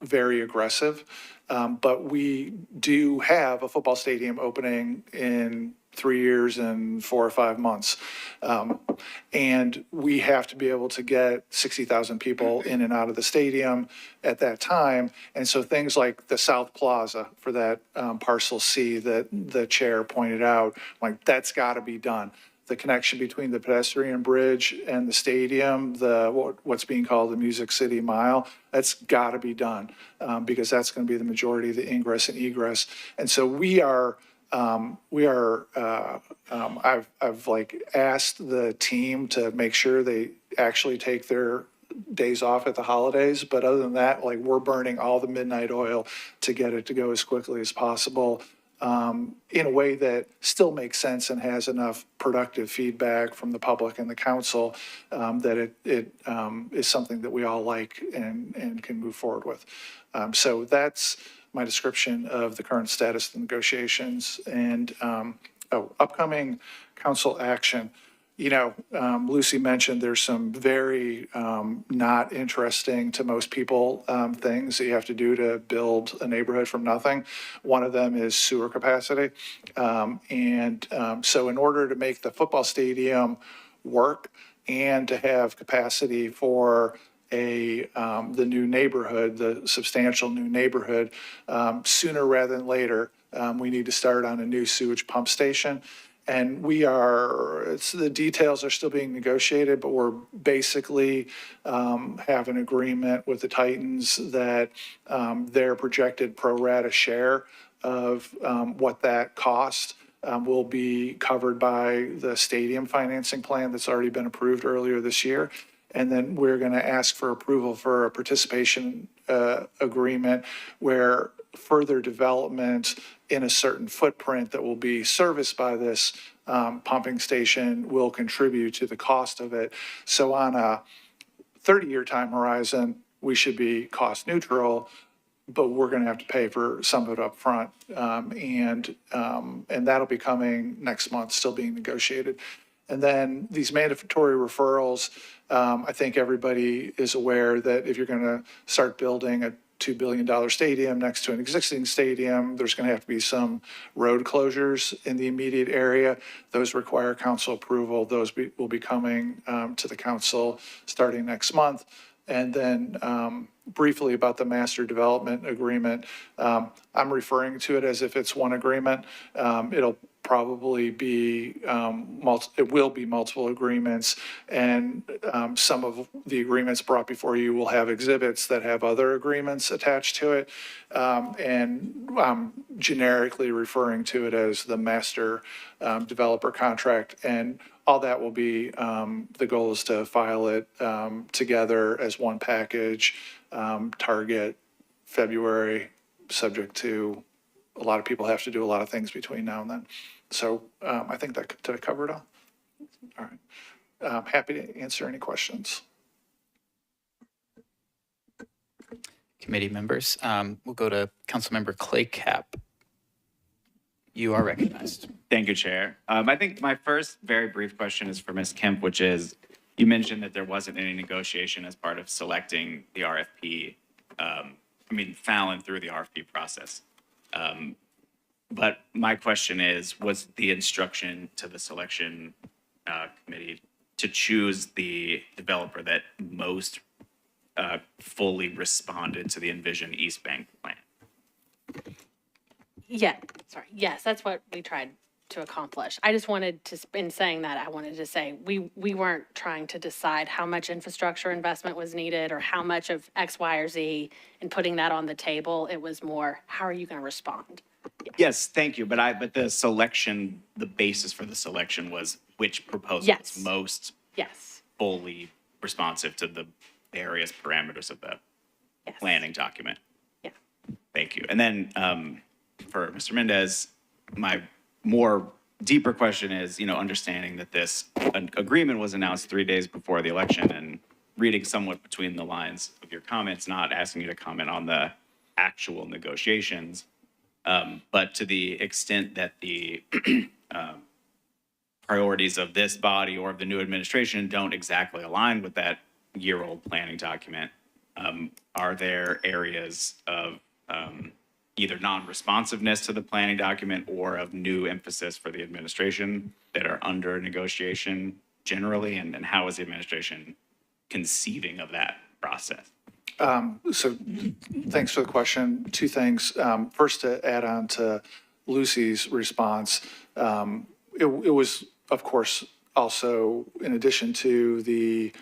very aggressive. But we do have a football stadium opening in 3 years and 4 or 5 months. And we have to be able to get 60,000 people in and out of the stadium at that time. And so things like the South Plaza for that parcel C that the chair pointed out, like, that's got to be done. the connection between the pedestrian bridge and the stadium, what's being called the Music City Mile, that's got to be done because that's going to be the majority of the ingress and egress. And so I've like asked the team to make sure they actually take their days off at the holidays. But other than that, like we're burning all the midnight oil to get it to go as quickly as possible in a way that still makes sense and has enough productive feedback from the public and the council that it is something that we all like and can move forward with. So that's my description of the current status of the negotiations and upcoming council action. You know, Lucy mentioned there's some very not interesting to most people things that you have to do to build a neighborhood from nothing. One of them is sewer capacity. So in order to make the football stadium work and to have capacity for the new neighborhood, the substantial new neighborhood, sooner rather than later, we need to start on a new sewage pump station. And the details are still being negotiated, but we're basically have an agreement with the Titans that their projected pro rata share of what that cost will be covered by the stadium financing plan that's already been approved earlier this year. And then we're going to ask for approval for a participation agreement where further development in a certain footprint that will be serviced by this pumping station will contribute to the cost of it. So on a 30-year time horizon, we should be cost neutral, but we're going to have to pay for some of it up front. And that'll be coming next month, still being negotiated. And then these mandatory referrals, I think everybody is aware that if you're going to start building a $2 billion stadium next to an existing stadium, there's going to have to be some road closures in the immediate area. Those require council approval. Those will be coming to the council starting next month. And then briefly about the master development agreement, I'm referring to it as if it's one agreement. It'll probably be, it will be multiple agreements, and some of the agreements brought before you will have exhibits that have other agreements attached to it. And I'm generically referring to it as the master developer contract. And all that will be, the goal is to file it together as one package, target February, subject to a lot of people have to do a lot of things between now and then. So I think that did I cover it all? All right. I'm happy to answer any questions. Committee members, we'll go to Councilmember Clay Cap. You are recognized. Thank you, Chair. I think my first very brief question is for Ms. Kemp, which is, you mentioned that there wasn't any negotiation as part of selecting the RFP, Fallon through the RFP process. But my question is, was the instruction to the selection committee to choose the developer that most fully responded to the envisioned East Bank plan? Yes, that's what we tried to accomplish. I just wanted to, in saying that, I wanted to say, we weren't trying to decide how much infrastructure investment was needed or how much of X, Y, or Z and putting that on the table. It was more, how are you going to respond? Yes, thank you. But the selection, the basis for the selection was which proposal Yes. was most Yes. fully responsive to the various parameters of the Yes. planning document. Yeah. Thank you. And then for Mr. Mendez, my more deeper question is, understanding that this agreement was announced 3 days before the election, and reading somewhat between the lines of your comments, not asking you to comment on the actual negotiations, but to the extent that the priorities of this body or of the new administration don't exactly align with that year-old planning document, are there areas of either non-responsiveness to the planning document or of new emphasis for the administration that are under negotiation generally? And how is the administration conceiving of that process? So thanks for the question. Two things. First, to add on to Lucy's response, it was, of course, also, in addition to the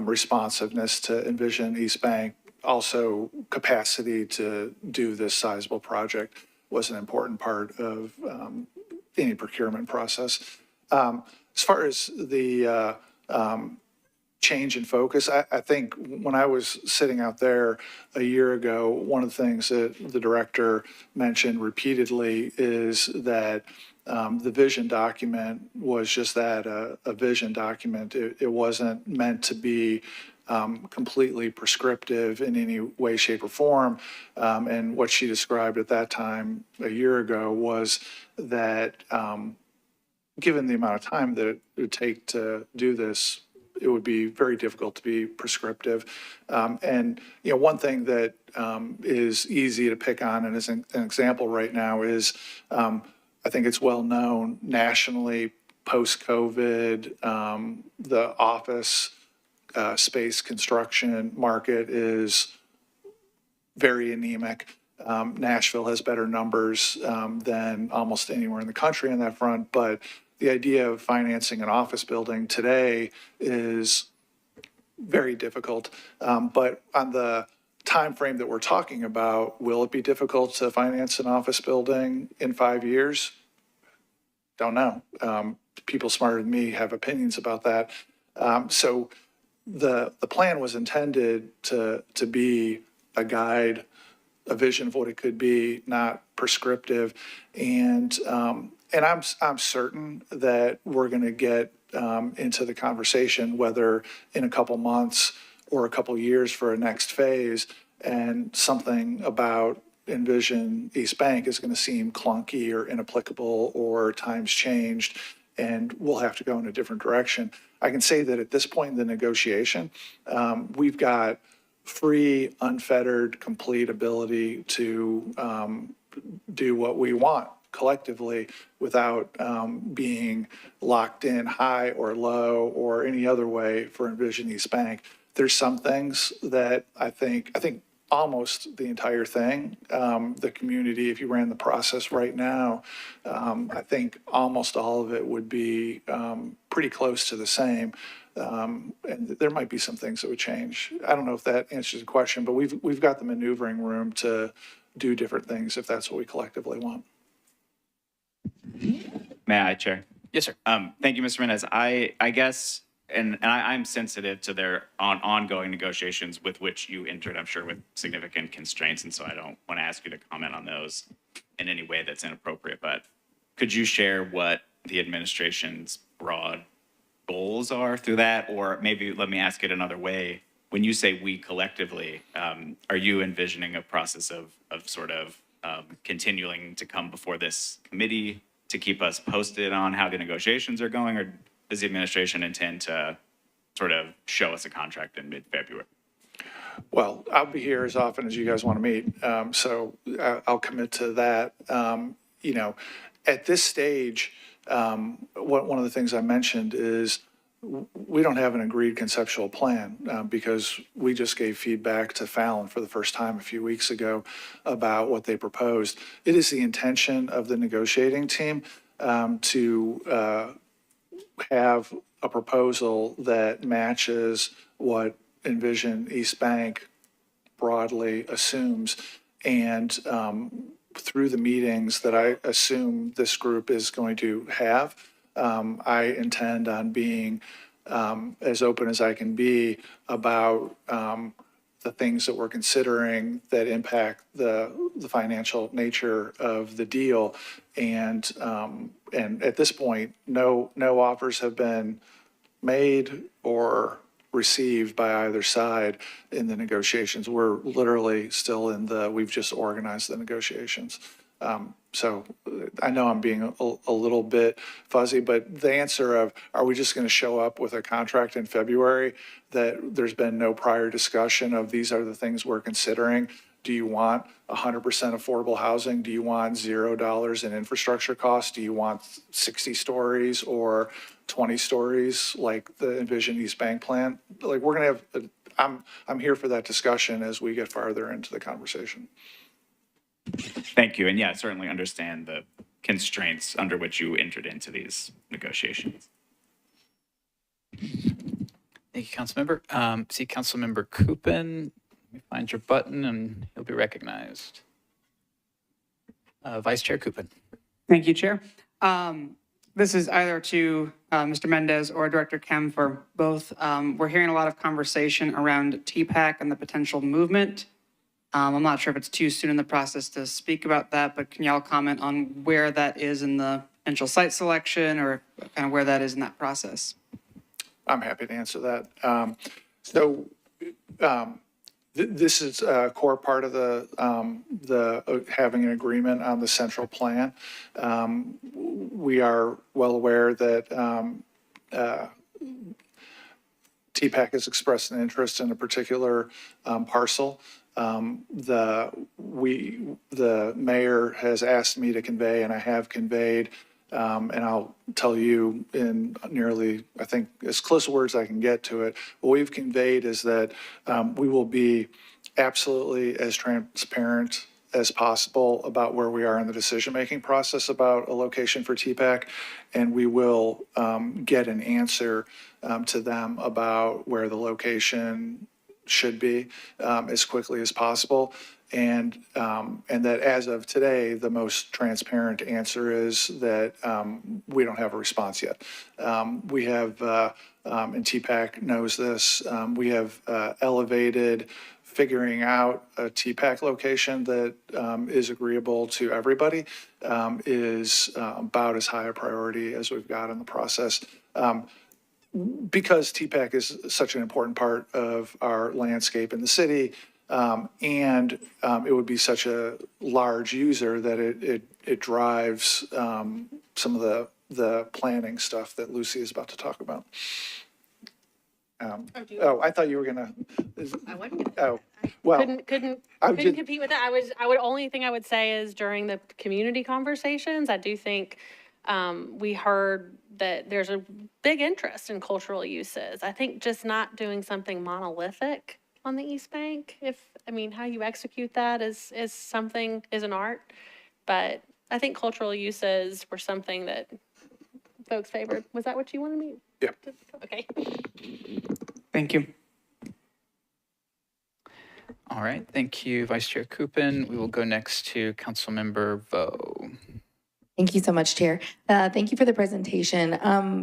responsiveness to Envision East Bank, also capacity to do this sizable project was an important part of any procurement process. As far as the change in focus, I think when I was sitting out there a year ago, one of the things that the director mentioned repeatedly is that the vision document was just that, a vision document. It wasn't meant to be completely prescriptive in any way, shape, or form. And what she described at that time a year ago was that given the amount of time that it would take to do this, it would be very difficult to be prescriptive. And, one thing that is easy to pick on and is an example right now is, I think it's well known nationally, post-COVID, the office space construction market is very anemic. Nashville has better numbers than almost anywhere in the country on that front, but the idea of financing an office building today is very difficult. But on the time frame that we're talking about, will it be difficult to finance an office building in 5 years? Don't know. People smarter than me have opinions about that. So the plan was intended to be a guide, a vision of what it could be, not prescriptive. And I'm certain that we're going to get into the conversation, whether in a couple months or a couple years for a next phase, and something about Envision East Bank is going to seem clunky or inapplicable or times changed, and we'll have to go in a different direction. I can say that at this point in the negotiation, we've got free, unfettered, complete ability to do what we want collectively without being locked in high or low or any other way for Envision East Bank. There's some things that I think almost the entire thing, the community, if you ran the process right now, I think almost all of it would be pretty close to the same. And there might be some things that would change. I don't know if that answers the question, but we've got the maneuvering room to do different things if that's what we collectively want. May I, Chair? Yes, sir. Thank you, Mr. Mendez. I guess, and I'm sensitive to their ongoing negotiations with which you entered, I'm sure, with significant constraints, and so I don't want to ask you to comment on those in any way that's inappropriate, but could you share what the administration's broad goals are through that? Or maybe let me ask it another way. When you say we collectively, are you envisioning a process of sort of continuing to come before this committee to keep us posted on how the negotiations are going, or does the administration intend to sort of show us a contract in mid-February? Well, I'll be here as often as you guys want to meet, so I'll commit to that. At this stage, one of the things I mentioned is we don't have an agreed conceptual plan because we just gave feedback to Fallon for the first time a few weeks ago about what they proposed. It is the intention of the negotiating team to have a proposal that matches what Envision East Bank broadly assumes. And through the meetings that I assume this group is going to have, I intend on being as open as I can be about the things that we're considering that impact the financial nature of the deal. And at this point, no offers have been made or received by either side in the negotiations. We're literally still we've just organized the negotiations. So I know I'm being a little bit fuzzy, but the answer of, are we just going to show up with a contract in February that there's been no prior discussion of these are the things we're considering? Do you want 100% affordable housing? Do you want $0 in infrastructure costs? Do you want 60 stories or 20 stories like the Envision East Bank plan? Like, we're going to have, I'm here for that discussion as we get farther into the conversation. Thank you. And yeah, I certainly understand the constraints under which you entered into these negotiations. Thank you, Councilmember. See Councilmember Coopin. Let me find your button and you'll be recognized. Vice Chair Coopin. Thank you, Chair. This is either to Mr. Mendez or Director Kem for both. We're hearing a lot of conversation around TPAC and the potential movement. I'm not sure if it's too soon in the process to speak about that, but can y'all comment on where that is in the potential site selection or kind of where that is in that process? I'm happy to answer that. This is a core part of the having an agreement on the central plan. We are well aware that TPAC has expressed an interest in a particular parcel. The mayor has asked me to convey, and I have conveyed, and I'll tell you in nearly, I think, as close words I can get to it. What we've conveyed is that we will be absolutely as transparent as possible about where we are in the decision-making process about a location for TPAC, and we will get an answer to them about where the location should be as quickly as possible. And that as of today, the most transparent answer is that we don't have a response yet. We have, and TPAC knows this, we have elevated figuring out a TPAC location that is agreeable to everybody is about as high a priority as we've got in the process. Because TPAC is such an important part of our landscape in the city, and it would be such a large user that it drives some of the planning stuff that Lucy is about to talk about. I thought you were gonna. I wasn't. Oh, well. Couldn't I would just- compete with that. Only thing I would say is during the community conversations, I do think we heard that there's a big interest in cultural uses. I think just not doing something monolithic on the East Bank, how you execute that is an art. But I think cultural uses were something that folks favored. Was that what you wanted me? Yeah. Okay. Thank you. All right. Thank you, Vice Chair Coopin. We will go next to Councilmember Vo. Thank you so much, Chair. Thank you for the presentation.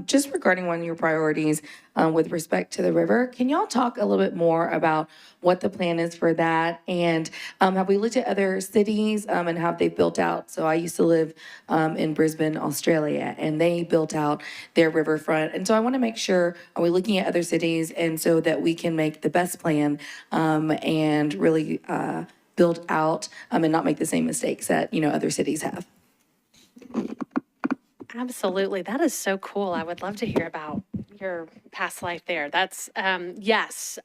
Just regarding one of your priorities with respect to the river, can y'all talk a little bit more about what the plan is for that? And have we looked at other cities and how they've built out? So I used to live in Brisbane, Australia, and they built out their riverfront. And so I want to make sure, are we looking at other cities and so that we can make the best plan and really build out and not make the same mistakes that, other cities have? Absolutely. That is so cool. I would love to hear about your past life there. That's, yes.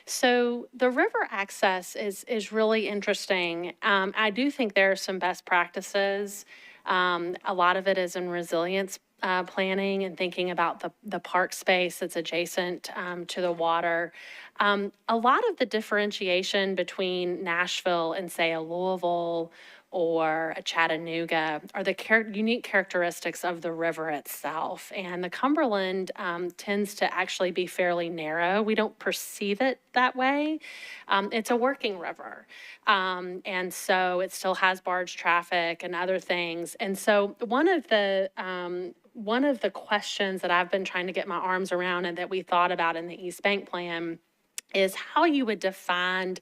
So the river access is really interesting. I do think there are some best practices. A lot of it is in resilience planning and thinking about the park space that's adjacent to the water. A lot of the differentiation between Nashville and, say, a Louisville or a Chattanooga are the unique characteristics of the river itself. And the Cumberland tends to actually be fairly narrow. We don't perceive it that way. It's a working river. And so it still has barge traffic and other things. And so one of the questions that I've been trying to get my arms around and that we thought about in the East Bank plan is how you would define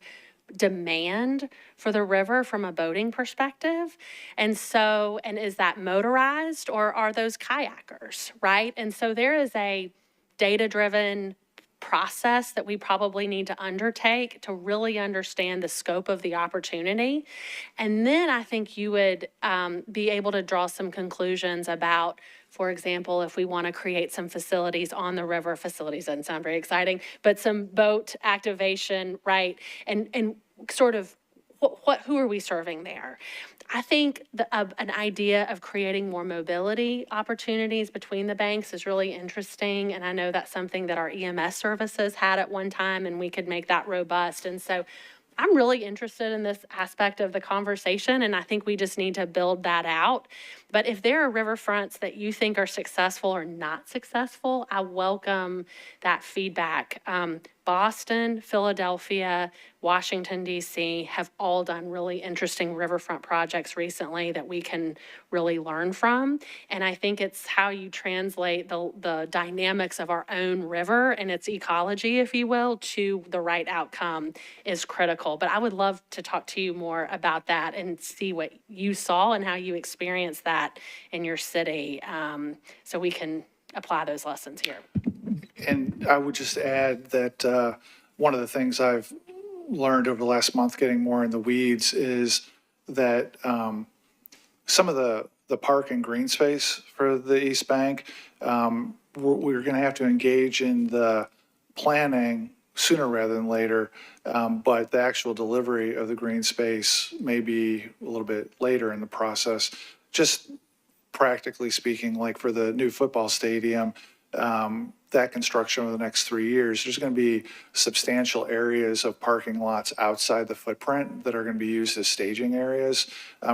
demand for the river from a boating perspective. And is that motorized or are those kayakers, right? And so there is a data-driven process that we probably need to undertake to really understand the scope of the opportunity. And then I think you would be able to draw some conclusions about, for example, if we want to create some facilities on the river, facilities doesn't sound very exciting, but some boat activation, right? And sort of who are we serving there? I think an idea of creating more mobility opportunities between the banks is really interesting. And I know that's something that our EMS services had at one time, and we could make that robust. And so I'm really interested in this aspect of the conversation, and I think we just need to build that out. But if there are riverfronts that you think are successful or not successful, I welcome that feedback. Boston, Philadelphia, Washington, D.C. have all done really interesting riverfront projects recently that we can really learn from. And I think it's how you translate the dynamics of our own river and its ecology, if you will, to the right outcome is critical. But I would love to talk to you more about that and see what you saw and how you experienced that in your city, so we can apply those lessons here. And I would just add that one of the things I've learned over the last month, getting more in the weeds, is that some of the park and green space for the East Bank, we're going to have to engage in the planning sooner rather than later, but the actual delivery of the green space may be a little bit later in the process. Just practically speaking, like for the new football stadium, that construction over the next 3 years, there's going to be substantial areas of parking lots outside the footprint that are going to be used as staging areas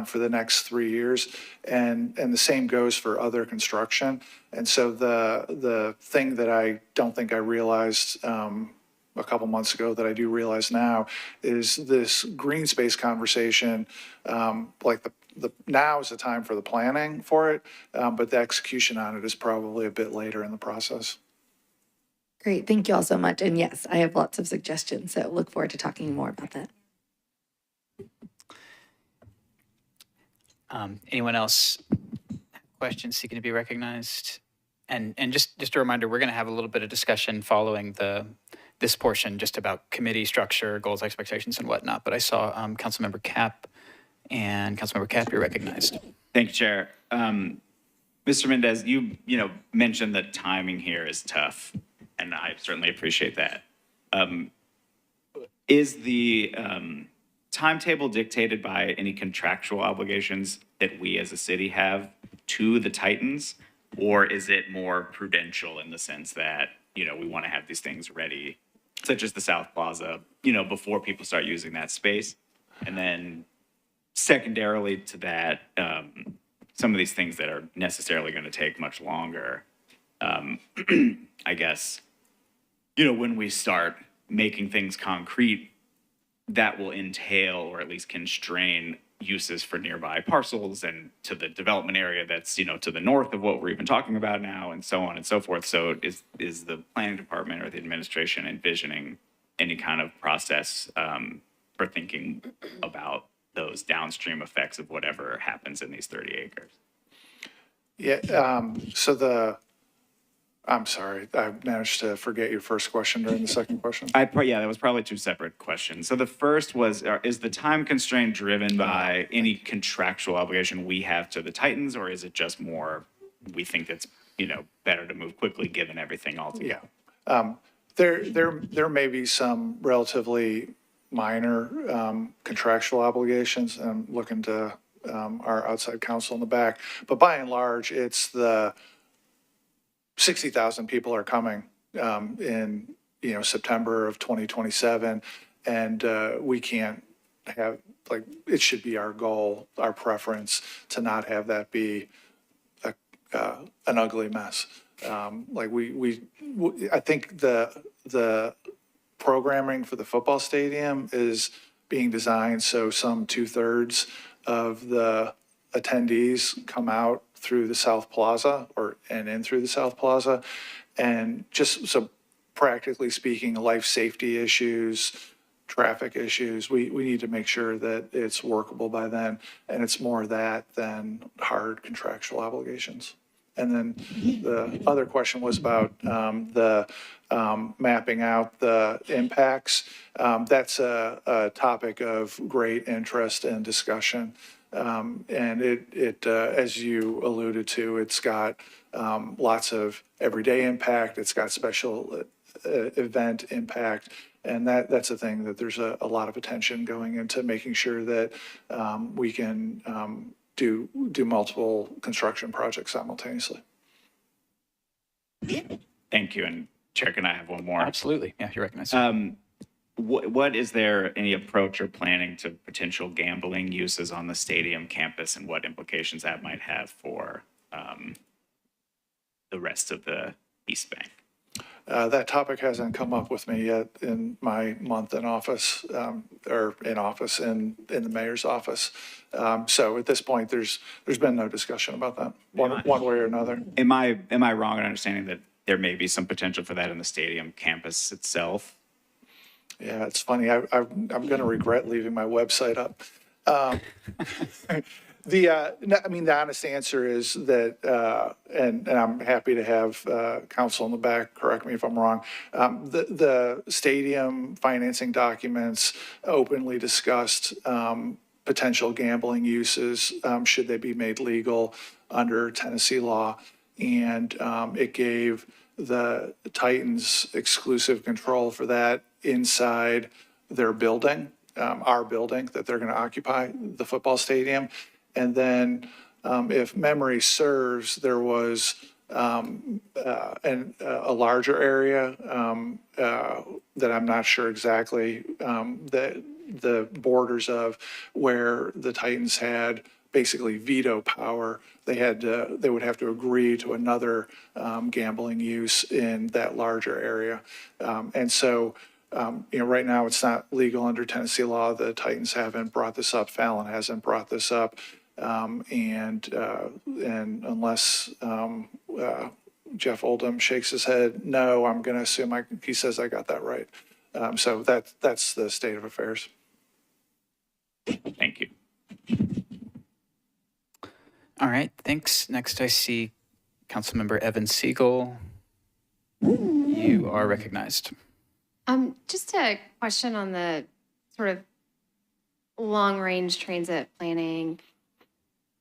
for the next 3 years. And the same goes for other construction. And so the thing that I don't think I realized a couple months ago that I do realize now is this green space conversation, like now is the time for the planning for it, but the execution on it is probably a bit later in the process. Great, thank you all so much. And yes, I have lots of suggestions, so look forward to talking more about that. Anyone else have questions seeking to be recognized? And just a reminder, we're going to have a little bit of discussion following this portion just about committee structure, goals, expectations, and whatnot. But I saw Councilmember Cap, and Councilmember Cap, you're recognized. Thank you, Chair. Mr. Mendez, you mentioned that timing here is tough, and I certainly appreciate that. Is the timetable dictated by any contractual obligations that we as a city have to the Titans, or is it more prudential in the sense that, we want to have these things ready, such as the South Plaza, before people start using that space? And then secondarily to that, some of these things that are necessarily going to take much longer, I guess, when we start making things concrete, that will entail or at least constrain uses for nearby parcels and to the development area that's, to the north of what we're even talking about now, and so on and so forth. So is the planning department or the administration envisioning any kind of process for thinking about those downstream effects of whatever happens in these 30 acres? Yeah, I'm sorry, I managed to forget your first question during the second question. Yeah, that was probably two separate questions. So the first was, is the time constraint driven by any contractual obligation we have to the Titans, or is it just more, we think it's, better to move quickly given everything altogether? Yeah. There may be some relatively minor contractual obligations. I'm looking to our outside counsel in the back, but by and large, it's the 60,000 people are coming in, September of 2027, and we can't have, it should be our goal, our preference to not have that be an ugly mess. I think the programming for the football stadium is being designed so some 2/3 of the attendees come out through the South Plaza and in through the South Plaza. And just so practically speaking, life safety issues, traffic issues, we need to make sure that it's workable by then. And it's more that than hard contractual obligations. And then the other question was about mapping out the impacts. That's a topic of great interest and discussion. And it as you alluded to, it's got lots of everyday impact. It's got special event impact. And that's a thing that there's a lot of attention going into making sure that we can do multiple construction projects simultaneously. Thank you. And Chair, can I have one more? Absolutely. Yeah, you're recognized. what is there any approach or planning to potential gambling uses on the stadium campus, and what implications that might have for the rest of the East Bank? That topic hasn't come up with me yet in my month in office, or in office in the mayor's office. So at this point, there's been no discussion about that, one way or another. Am I wrong in understanding that there may be some potential for that in the stadium campus itself? Yeah, it's funny. I'm going to regret leaving my website up. The honest answer is that, and I'm happy to have counsel in the back correct me if I'm wrong. The stadium financing documents openly discussed potential gambling uses should they be made legal under Tennessee law, and it gave the Titans exclusive control for that inside their building, our building that they're going to occupy, the football stadium. And then, if memory serves, there was a larger area that I'm not sure exactly the borders of, where the Titans had basically veto power. They would have to agree to another gambling use in that larger area. And so, right now it's not legal under Tennessee law. The Titans haven't brought this up. Fallon hasn't brought this up. And unless Jeff Oldham shakes his head, no, I'm going to assume he says I got that right. So that's the state of affairs. Thank you. All right, thanks. Next, I see Councilmember Evan Siegel. You are recognized. Just a question on the sort of long-range transit planning.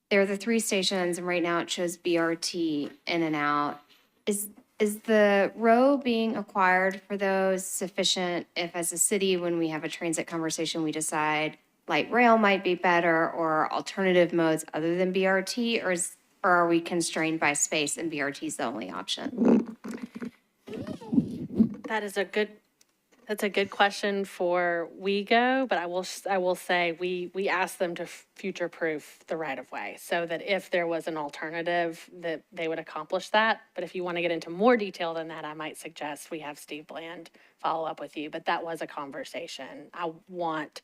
There are the 3 stations, and right now it shows BRT in and out. Is the row being acquired for those sufficient if, as a city, when we have a transit conversation, we decide light rail might be better or alternative modes other than BRT, or are we constrained by space and BRT is the only option? That's a good question for WeGo, but I will say we asked them to future-proof the right-of-way so that if there was an alternative, that they would accomplish that. But if you want to get into more detail than that, I might suggest we have Steve Bland follow up with you. But that was a conversation. I want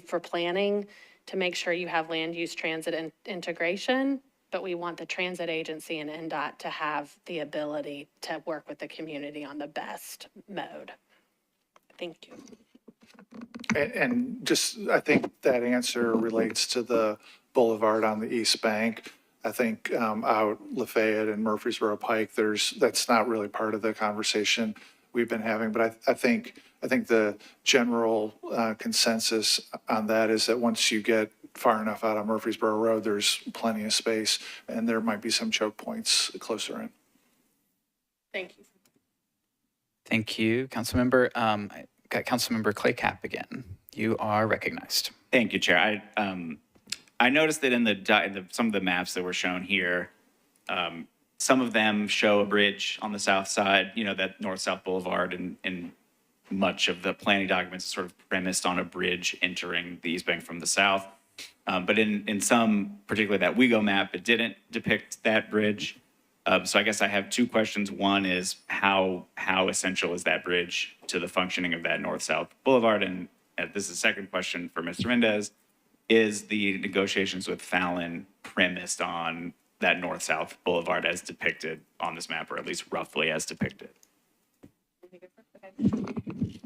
for planning, to make sure you have land use transit integration, but we want the transit agency and NDOT to have the ability to work with the community on the best mode. Thank you. And just, I think that answer relates to the boulevard on the East Bank. I think out Lafayette and Murfreesboro Pike, that's not really part of the conversation we've been having. But I think the general consensus on that is that once you get far enough out on Murfreesboro Road, there's plenty of space, and there might be some choke points closer in. Thank you. Thank you, Councilmember. I got Councilmember Clay Cap again. You are recognized. Thank you, Chair. I noticed that in some of the maps that were shown here, some of them show a bridge on the south side, that north-south boulevard, and much of the planning documents is sort of premised on a bridge entering the East Bank from the south. But in some, particularly that WeGo map, it didn't depict that bridge. So I guess I have 2 questions. One is how essential is that bridge to the functioning of that north-south boulevard? And this is the second question for Mr. Mendez. Is the negotiations with Fallon premised on that north-south boulevard as depicted on this map, or at least roughly as depicted?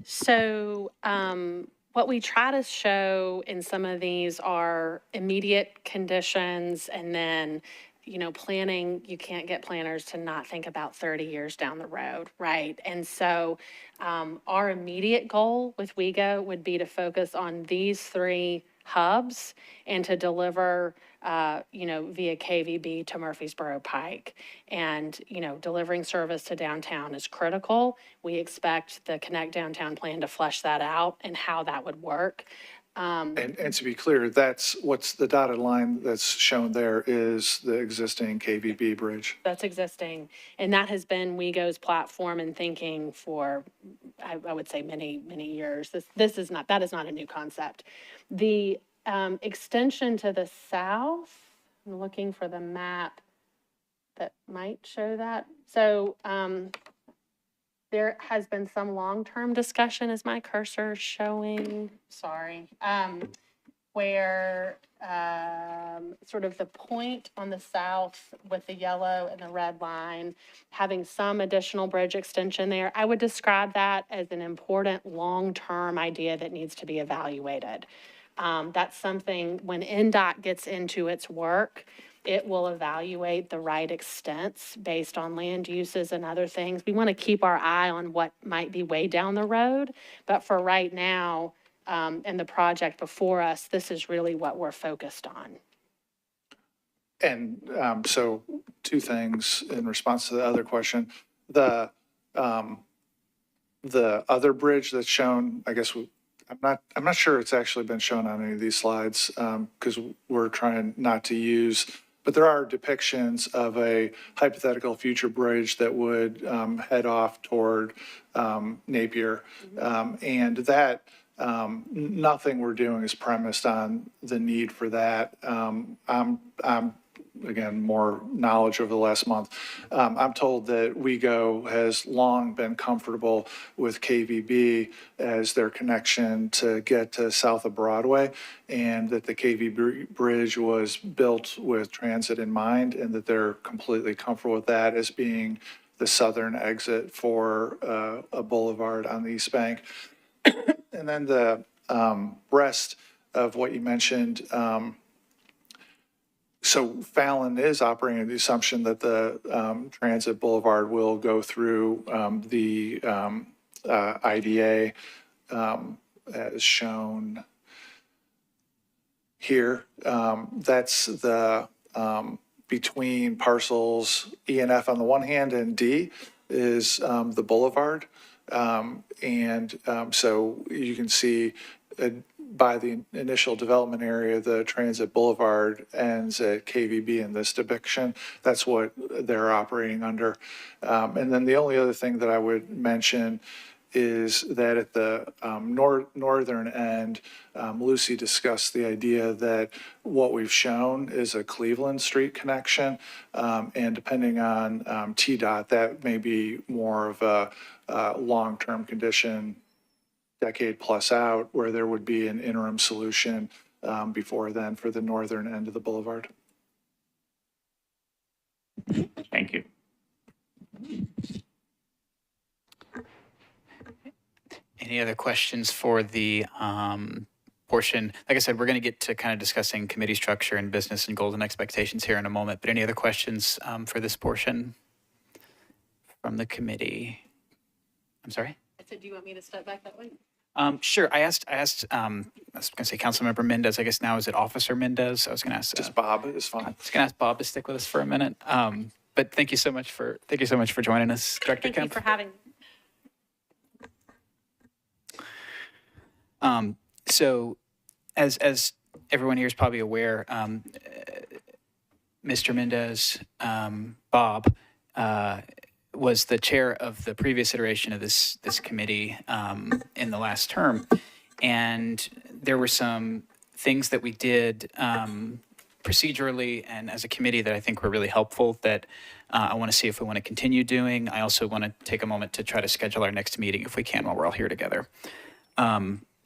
So what we try to show in some of these are immediate conditions, and then, planning, you can't get planners to not think about 30 years down the road, right? And so our immediate goal with WeGo would be to focus on these 3 hubs and to deliver, via KVB to Murfreesboro Pike. And, delivering service to downtown is critical. We expect the Connect Downtown plan to flesh that out and how that would work. And to be clear, that's what's the dotted line that's shown there is the existing KVB bridge. That's existing. And that has been WeGo's platform and thinking for, I would say, many, many years. That is not a new concept. The extension to the south, I'm looking for the map that might show that. So there has been some long-term discussion, is my cursor showing? Sorry. Where sort of the point on the south with the yellow and the red line, having some additional bridge extension there. I would describe that as an important long-term idea that needs to be evaluated. That's something, when NDOT gets into its work, it will evaluate the right extents based on land uses and other things. We want to keep our eye on what might be way down the road, but for right now, and the project before us, this is really what we're focused on. And so two things in response to the other question. The other bridge that's shown, I guess, I'm not sure it's actually been shown on any of these slides because we're trying not to use, but there are depictions of a hypothetical future bridge that would head off toward Napier. And that, nothing we're doing is premised on the need for that. I'm again, more knowledge over the last month. I'm told that WeGo has long been comfortable with KVB as their connection to get to south of Broadway, and that the KV bridge was built with transit in mind, and that they're completely comfortable with that as being the southern exit for a boulevard on the East Bank. And then the rest of what you mentioned, so Fallon is operating the assumption that the transit boulevard will go through the IDA as shown here. That's the between parcels E and F on the one hand and D is the boulevard. So you can see by the initial development area, the transit boulevard ends at KVB in this depiction. That's what they're operating under. And then the only other thing that I would mention is that at the northern end, Lucy discussed the idea that what we've shown is a Cleveland Street connection. And depending on TDOT, that may be more of a long-term condition, decade plus out, where there would be an interim solution before then for the northern end of the boulevard. Thank you. Any other questions for the portion? Like I said, we're going to get to kind of discussing committee structure and business and goals and expectations here in a moment, but any other questions for this portion from the committee? I'm sorry? I said, do you want me to step back that way? Sure. I asked, I was going to say Councilmember Mendez. I guess now is it Officer Mendez? I was going to ask. Just Bob is fine. I was going to ask Bob to stick with us for a minute. But thank you so much for joining us, Director Thank Kemp. you for having me. So as everyone here is probably aware, Mr. Mendez, Bob, was the chair of the previous iteration of this committee in the last term. And there were some things that we did procedurally and as a committee that I think were really helpful that I want to see if we want to continue doing. I also want to take a moment to try to schedule our next meeting if we can while we're all here together.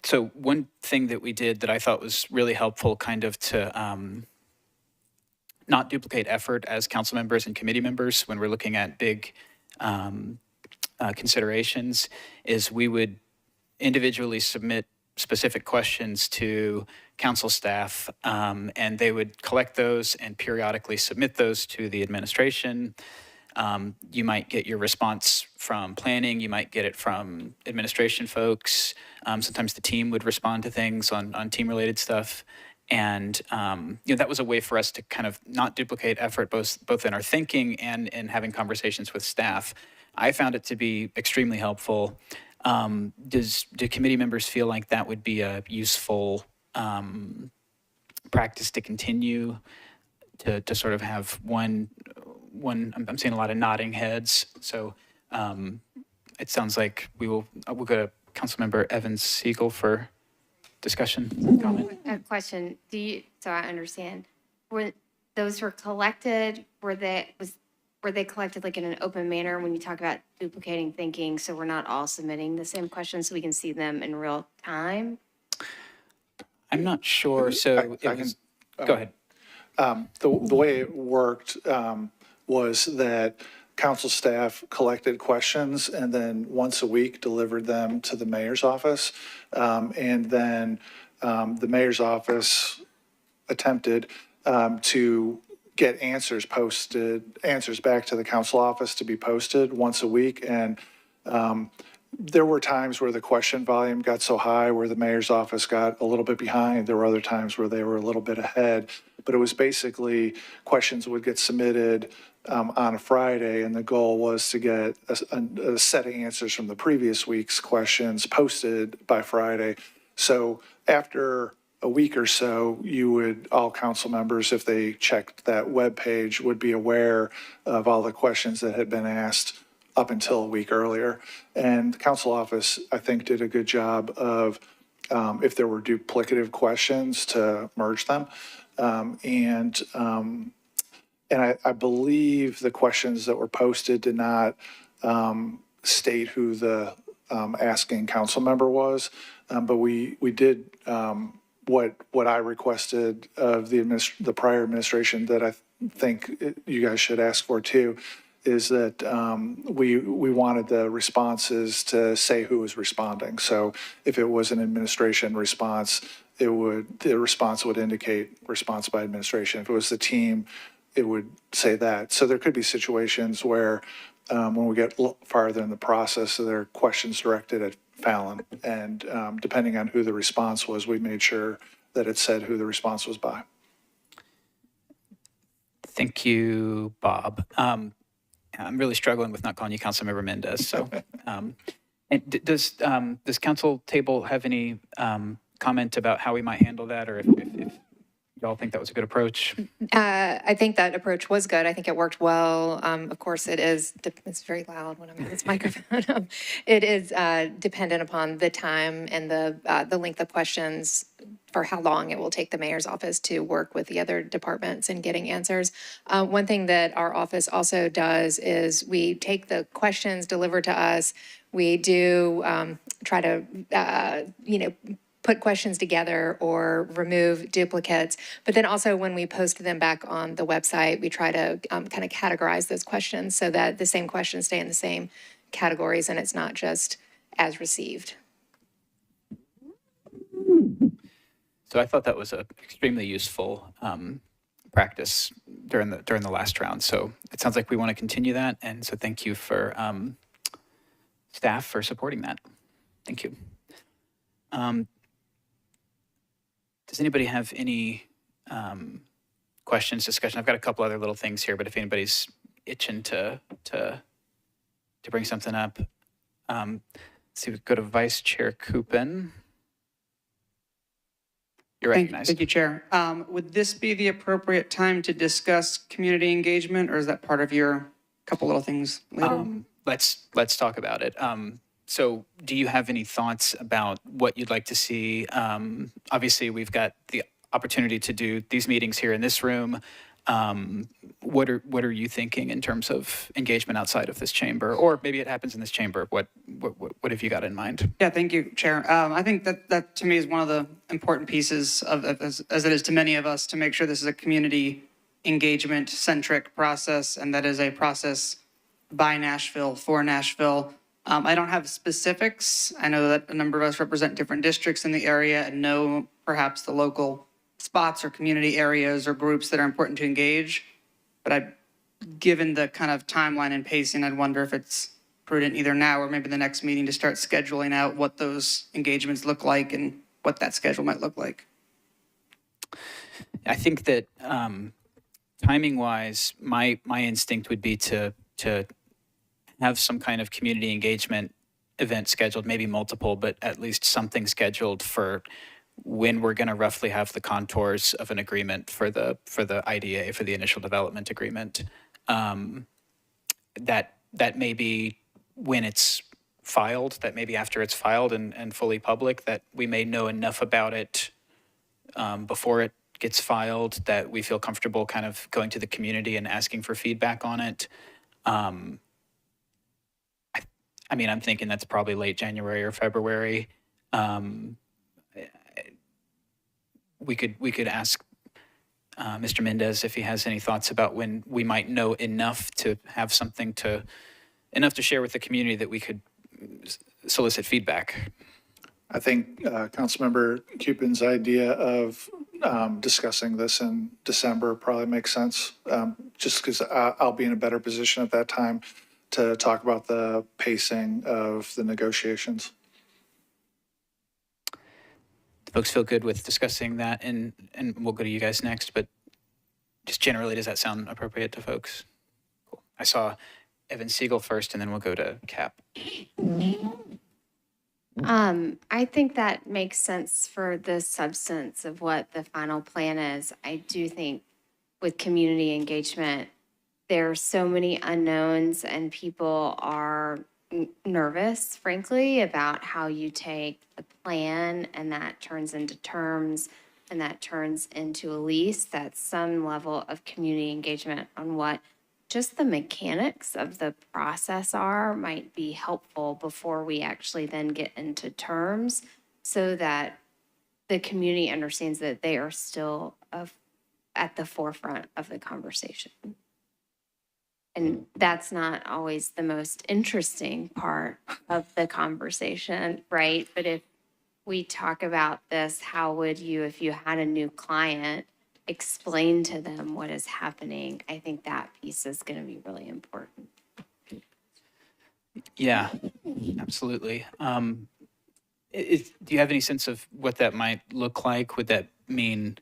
So one thing that we did that I thought was really helpful kind of to not duplicate effort as council members and committee members when we're looking at big considerations is we would individually submit specific questions to council staff and they would collect those and periodically submit those to the administration. You might get your response from planning, you might get it from administration folks. Sometimes the team would respond to things on team-related stuff. And that was a way for us to kind of not duplicate effort, both in our thinking and in having conversations with staff. I found it to be extremely helpful. Do committee members feel like that would be a useful practice to continue, to sort of have one, I'm seeing a lot of nodding heads. So it sounds like we'll go to Councilmember Evans Siegel for discussion, comment. A question, so I understand, those were collected, were they collected like in an open manner when you talk about duplicating thinking, so we're not all submitting the same questions so we can see them in real time? I'm not sure, so I it was, go ahead. The way it worked was that council staff collected questions and then once a week delivered them to the mayor's office. And then the mayor's office attempted to get answers back to the council office to be posted once a week. And there were times where the question volume got so high where the mayor's office got a little bit behind. There were other times where they were a little bit ahead. But it was basically questions would get submitted on a Friday, and the goal was to get a set of answers from the previous week's questions posted by Friday. So after a week or so, all council members, if they checked that web page, would be aware of all the questions that had been asked up until a week earlier. And the council office, I think, did a good job of, if there were duplicative questions, to merge them. And I believe the questions that were posted did not state who the asking council member was, but we did what I requested of the prior administration that I think you guys should ask for too, is that we wanted the responses to say who was responding. So if it was an administration response, the response would indicate response by administration. If it was the team, it would say that. So there could be situations where when we get farther in the process, there are questions directed at Fallon. And depending on who the response was, we made sure that it said who the response was by. Thank you, Bob. I'm really struggling with not calling you Councilmember Mendez. So, and does council table have any comment about how we might handle that, or if y'all think that was a good approach? I think that approach was good. I think it worked well. Of course, it's very loud when I'm in this microphone. It is dependent upon the time and the length of questions for how long it will take the mayor's office to work with the other departments in getting answers. One thing that our office also does is we take the questions delivered to us. We do try to, put questions together or remove duplicates. But then also when we post them back on the website, we try to kind of categorize those questions so that the same questions stay in the same categories and it's not just as received. So I thought that was a extremely useful practice during the last round. So it sounds like we want to continue that. And so thank you for staff for supporting that. Thank you. Does anybody have any questions, discussion? I've got a couple other little things here, but if anybody's itching to bring something up, let's see, we go to Vice Chair Coopin. You're recognized. Thank you, Chair. Would this be the appropriate time to discuss community engagement, or is that part of your couple little things later? Let's talk about it. So do you have any thoughts about what you'd like to see? Obviously, we've got the opportunity to do these meetings here in this room. What are you thinking in terms of engagement outside of this chamber? Or maybe it happens in this chamber. What have you got in mind? Yeah, thank you, Chair. I think that to me is one of the important pieces of as it is to many of us, to make sure this is a community engagement centric process, and that is a process by Nashville for Nashville. I don't have specifics. I know that a number of us represent different districts in the area and know perhaps the local spots or community areas or groups that are important to engage. But given the kind of timeline and pacing, I'd wonder if it's prudent either now or maybe the next meeting to start scheduling out what those engagements look like and what that schedule might look like. I think that timing-wise, my instinct would be to have some kind of community engagement event scheduled, maybe multiple, but at least something scheduled for when we're going to roughly have the contours of an agreement for the IDA, for the initial development agreement. That may be when it's filed, that may be after it's filed and fully public, that we may know enough about it before it gets filed that we feel comfortable kind of going to the community and asking for feedback on it. I mean, I'm thinking that's probably late January or February. We could ask Mr. Mendez if he has any thoughts about when we might know enough to have something enough to share with the community that we could solicit feedback. I think Councilmember Cupid's idea of discussing this in December probably makes sense, just because I'll be in a better position at that time to talk about the pacing of the negotiations. Do folks feel good with discussing that? And we'll go to you guys next, but just generally, does that sound appropriate to folks? Cool. I saw Evan Siegel first, and then we'll go to Cap. I think that makes sense for the substance of what the final plan is. I do think with community engagement, there are so many unknowns and people are nervous, frankly, about how you take the plan and that turns into terms and that turns into a lease. That some level of community engagement on what just the mechanics of the process are might be helpful before we actually then get into terms, so that the community understands that they are still at the forefront of the conversation. And that's not always the most interesting part of the conversation, right? But if we talk about this, how would you, if you had a new client, explain to them what is happening? I think that piece is going to be really important. Yeah, absolutely. Do you have any sense of what that might look like? Would that mean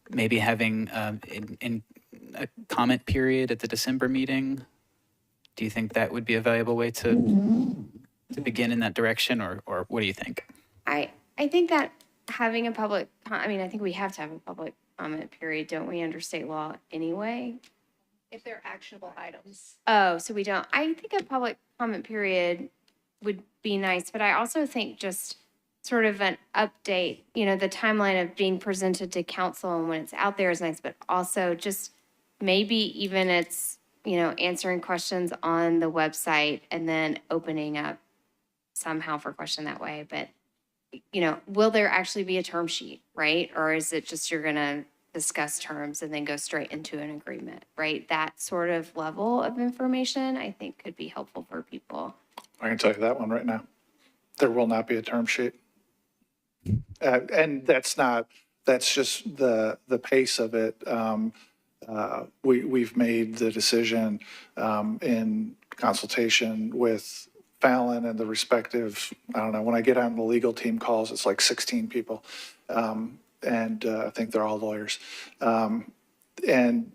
maybe having in a comment period at the December meeting? Do you think that would be a valuable way to begin in that direction, or what do you think? I think that having a public, I mean, I think we have to have a public comment period, don't we, under state law anyway? If they're actionable items. Oh, so we don't. I think a public comment period would be nice, but I also think just sort of an update, you know, the timeline of being presented to council and when it's out there is nice, but also just maybe even it's, you know, answering questions on the website and then opening up somehow for question that way. But, you know, will there actually be a term sheet, right? Or is it just you're going to discuss terms and then go straight into an agreement, right? That sort of level of information, I think, could be helpful for people. I can tell you that one right now. There will not be a term sheet. And that's just the pace of it. We've made the decision in consultation with Fallon and the respective, I don't know, when I get on the legal team calls, it's like 16 people. And I think they're all lawyers. And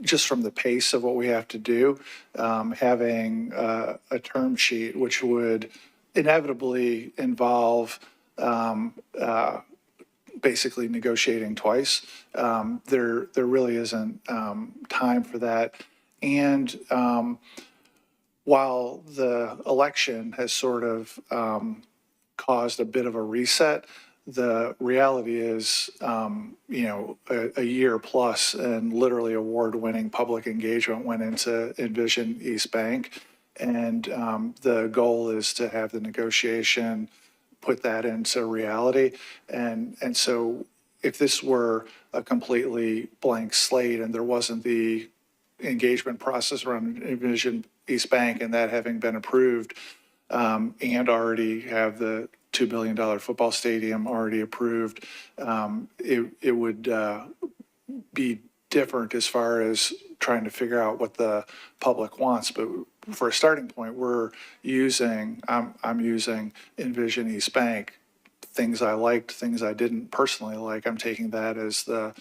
just from the pace of what we have to do, having a term sheet, which would inevitably involve basically negotiating twice, there really isn't time for that. And while the election has sort of caused a bit of a reset, the reality is, you know, a year plus and literally award-winning public engagement went into Envision East Bank. And the goal is to have the negotiation put that into reality. And so if this were a completely blank slate and there wasn't the engagement process around Envision East Bank and that having been approved, and already have the $2 billion football stadium already approved, it would be different as far as trying to figure out what the public wants. But for a starting point, I'm using Envision East Bank. Things I liked, things I didn't personally like, I'm taking that as the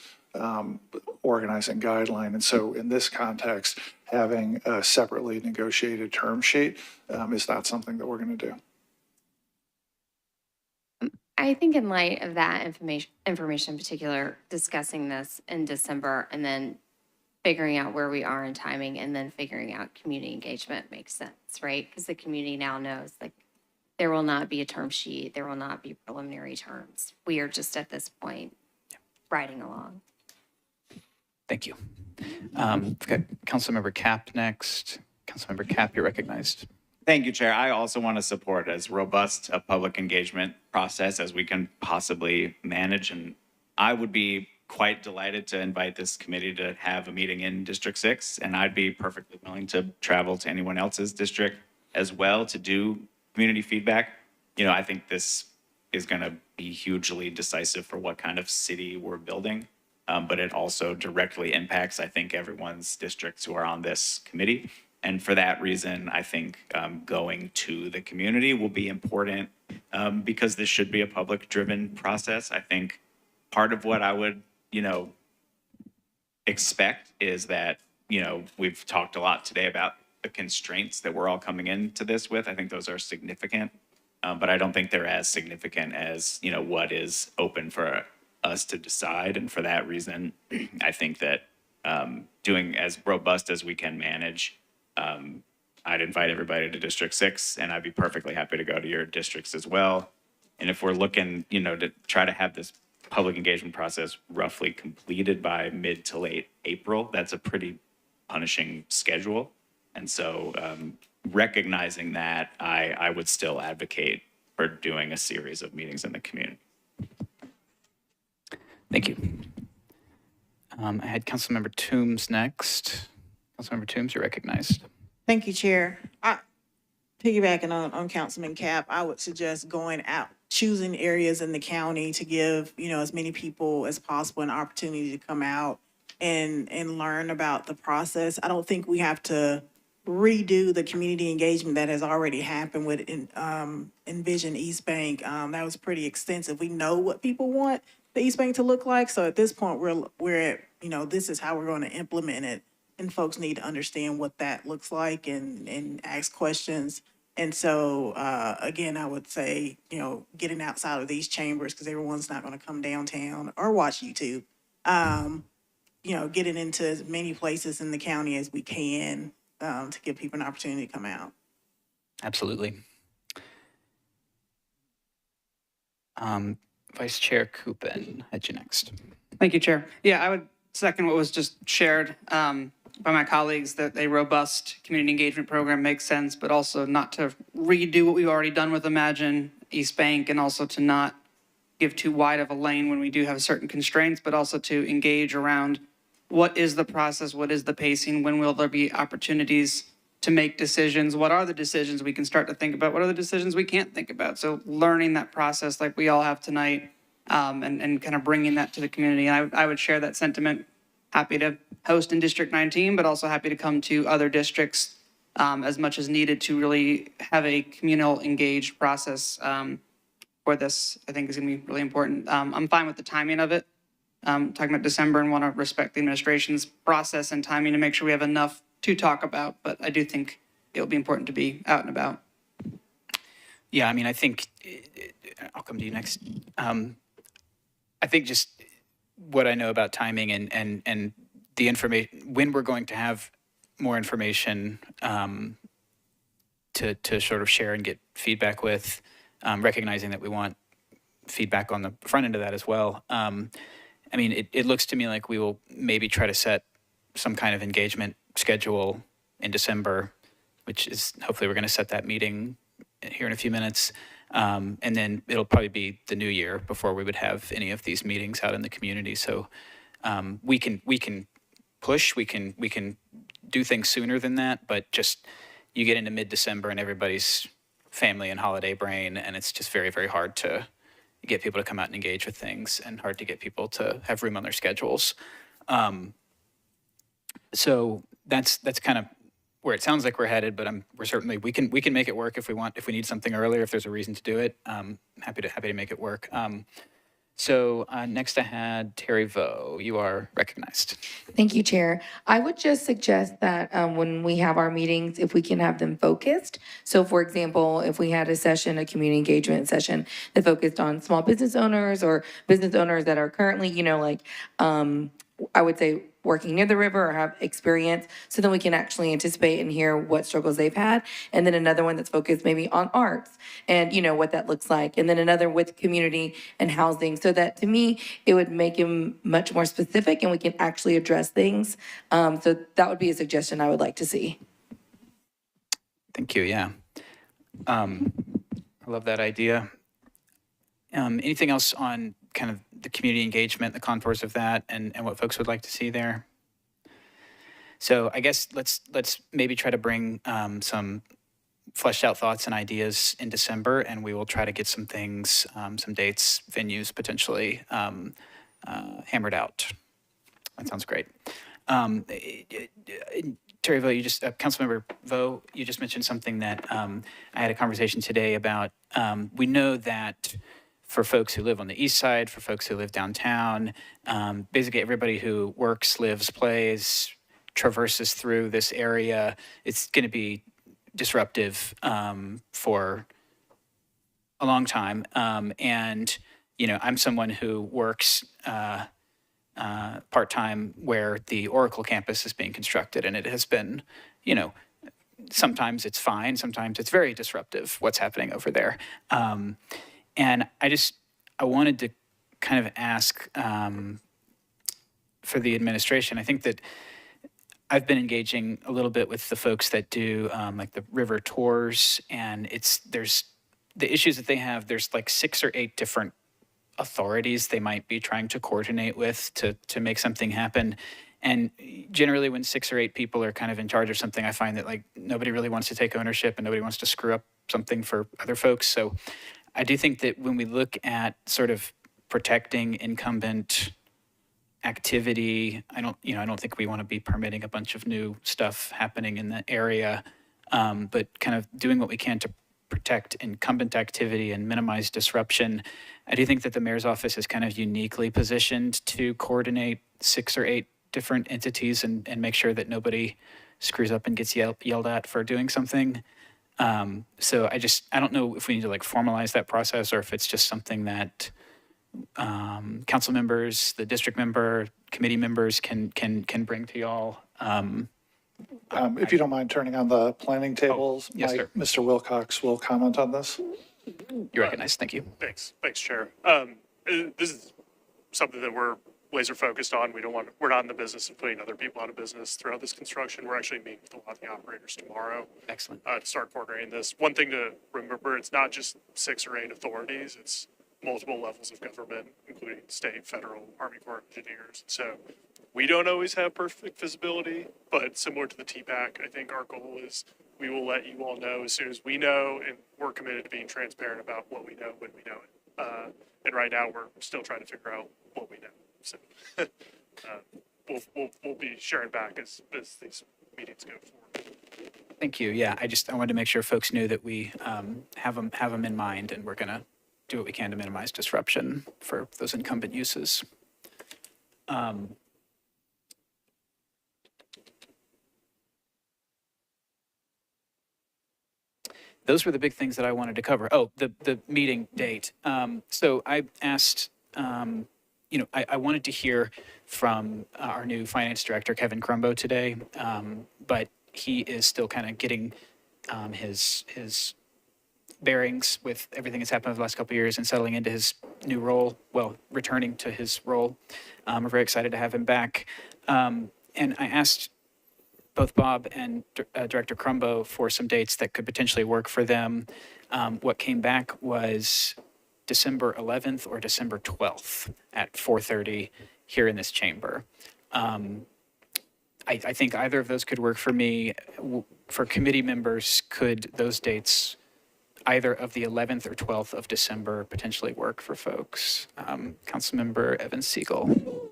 organizing guideline. And so in this context, having a separately negotiated term sheet is not something that we're going to do. I think in light of that information in particular, discussing this in December and then figuring out where we are in timing and then figuring out community engagement makes sense, right? Because the community now knows, like, there will not be a term sheet, there will not be preliminary terms. We are just at this point riding along. Thank you. We've got Councilmember Cap next. Councilmember Cap, you're recognized. Thank you, Chair. I also want to support as robust a public engagement process as we can possibly manage. And I would be quite delighted to invite this committee to have a meeting in District 6. And I'd be perfectly willing to travel to anyone else's district as well to do community feedback. You know, I think this is going to be hugely decisive for what kind of city we're building. But it also directly impacts, I think, everyone's districts who are on this committee. And for that reason, I think going to the community will be important because this should be a public-driven process. I think part of what I would, expect is that, we've talked a lot today about the constraints that we're all coming into this with. I think those are significant, but I don't think they're as significant as, what is open for us to decide. And for that reason, I think that doing as robust as we can manage, I'd invite everybody to District 6, and I'd be perfectly happy to go to your districts as well. And if we're looking, to try to have this public engagement process roughly completed by mid to late April, that's a pretty punishing schedule. And so recognizing that, I would still advocate for doing a series of meetings in the community. Thank you. I had Councilmember Toombs next. Councilmember Toombs, you're recognized. Thank you, Chair. Piggybacking on Councilman Cap, I would suggest going out, choosing areas in the county to give, as many people as possible an opportunity to come out and learn about the process. I don't think we have to redo the community engagement that has already happened with Envision East Bank. That was pretty extensive. We know what people want the East Bank to look like. So at this point, we're at, this is how we're going to implement it. And folks need to understand what that looks like and ask questions. And so, again, I would say, getting outside of these chambers, because everyone's not going to come downtown or watch YouTube, getting into as many places in the county as we can to give people an opportunity to come out. Absolutely. Vice Chair Coopin, had you next. Thank you, Chair. Yeah, I would second what was just shared by my colleagues, that a robust community engagement program makes sense, but also not to redo what we've already done with Imagine East Bank, and also to not give too wide of a lane when we do have certain constraints, but also to engage around what is the process, what is the pacing, when will there be opportunities to make decisions, what are the decisions we can start to think about, what are the decisions we can't think about. So learning that process like we all have tonight, and kind of bringing that to the community. And I would share that sentiment. Happy to host in District 19, but also happy to come to other districts as much as needed to really have a communal engaged process for this. I think is going to be really important. I'm fine with the timing of it. Talking about December, and want to respect the administration's process and timing to make sure we have enough to talk about. But I do think it'll be important to be out and about. Yeah, I mean, I think I'll come to you next. I think just what I know about timing and the information, when we're going to have more information to sort of share and get feedback with, recognizing that we want feedback on the front end of that as well. I mean, it looks to me like we will maybe try to set some kind of engagement schedule in December, which is hopefully we're going to set that meeting here in a few minutes. And then it'll probably be the new year before we would have any of these meetings out in the community. So we can push, we can do things sooner than that, but just you get into mid-December and everybody's family and holiday brain, and it's just very, very hard to get people to come out and engage with things, and hard to get people to have room on their schedules. So that's kind of where it sounds like we're headed, but we're certainly, we can make it work if we need something earlier, if there's a reason to do it. Happy to make it work. So next I had Terry Vo. You are recognized. Thank you, Chair. I would just suggest that when we have our meetings, if we can have them focused. So for example, if we had a session, a community engagement session that focused on small business owners or business owners that are currently, I would say working near the river or have experience, so then we can actually anticipate and hear what struggles they've had. And then another one that's focused maybe on arts and, what that looks like. And then another with community and housing, so that to me, it would make him much more specific and we can actually address things. So that would be a suggestion I would like to see. Thank you. Yeah. I love that idea. Anything else on kind of the community engagement, the contours of that, and what folks would like to see there? So I guess let's maybe try to bring some fleshed out thoughts and ideas in December, and we will try to get some things, some dates, venues potentially hammered out. That sounds great. Terry Vo, Councilmember Vo, you just mentioned something that I had a conversation today about. We know that for folks who live on the east side, for folks who live downtown, basically everybody who works, lives, plays, traverses through this area, it's going to be disruptive for a long time. And, I'm someone who works part-time where the Oracle campus is being constructed, and it has been, sometimes it's fine, sometimes it's very disruptive what's happening over there. And I wanted to kind of ask for the administration. I think that I've been engaging a little bit with the folks that do like the river tours, and there's the issues that they have. There's like 6 or 8 different authorities they might be trying to coordinate with to make something happen. And generally when 6 or 8 people are kind of in charge of something, I find that like nobody really wants to take ownership and nobody wants to screw up something for other folks. So I do think that when we look at sort of protecting incumbent activity, I don't think we want to be permitting a bunch of new stuff happening in the area, but kind of doing what we can to protect incumbent activity and minimize disruption. I do think that the mayor's office is kind of uniquely positioned to coordinate 6 or 8 different entities and make sure that nobody screws up and gets yelled at for doing something. So I don't know if we need to like formalize that process or if it's just something that council members, the district member, committee members can bring to y'all. If you don't mind turning on the planning tables, yes, sir. Mr. Wilcox will comment on this. You're recognized. Thank you. Thanks, Chair. This is something that we're laser focused on. We're not in the business of putting other people out of business throughout this construction. We're actually meeting with a lot of the operators tomorrow. Excellent. To start coordinating this. One thing to remember, it's not just 6 or 8 authorities. It's multiple levels of government, including state, federal, Army Corps of Engineers. So we don't always have perfect visibility, but similar to the TPAC, I think our goal is we will let you all know as soon as we know, and we're committed to being transparent about what we know when we know it. And right now, we're still trying to figure out what we know. So we'll be sharing back as these meetings go forward. Thank you. Yeah, I wanted to make sure folks knew that we have them in mind, and we're going to do what we can to minimize disruption for those incumbent uses. Those were the big things that I wanted to cover. Oh, the meeting date. So I asked, I wanted to hear from our new finance director, Kevin Crumbo, today, but he is still kind of getting his bearings with everything that's happened over the last couple of years and settling into his new role, well, returning to his role. We're very excited to have him back. And I asked both Bob and Director Crumbo for some dates that could potentially work for them. What came back was December 11th or December 12th at 4:30 here in this chamber. I think either of those could work for me. For committee members, could those dates, either of the 11th or 12th of December, potentially work for folks? Councilmember Evans Siegel.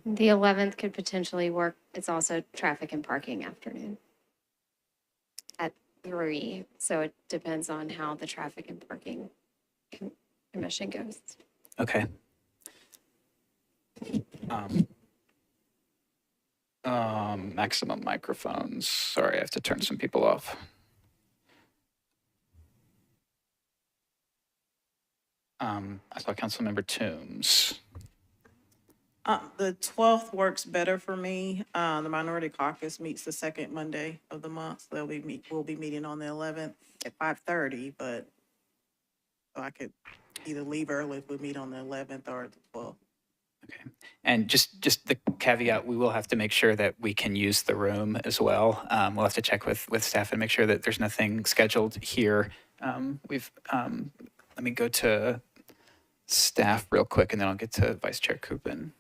The 11th could potentially work. It's also traffic and parking afternoon at 3. So it depends on how the traffic and parking commission goes. Okay. Maximum microphones. Sorry, I have to turn some people off. I saw Councilmember Toombs. The 12th works better for me. The Minority Caucus meets the second Monday of the month. So we'll be meeting on the 11th at 5:30, but so I could either leave early if we meet on the 11th or the 12th. Okay. And just the caveat, we will have to make sure that we can use the room as well. We'll have to check with staff and make sure that there's nothing scheduled here. Let me go to staff real quick, and then I'll get to Vice Chair Coopin.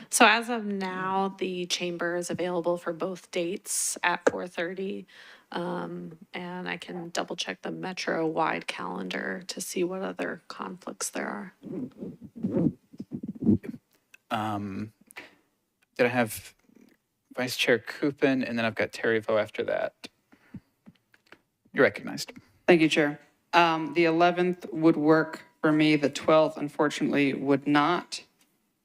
So as of now, the chamber is available for both dates at 4:30. And I can double check the Metro-wide calendar to see what other conflicts there are. Did I have Vice Chair Coopin, and then I've got Terry Vo after that. You're recognized. Thank you, Chair. The 11th would work for me. The 12th, unfortunately, would not.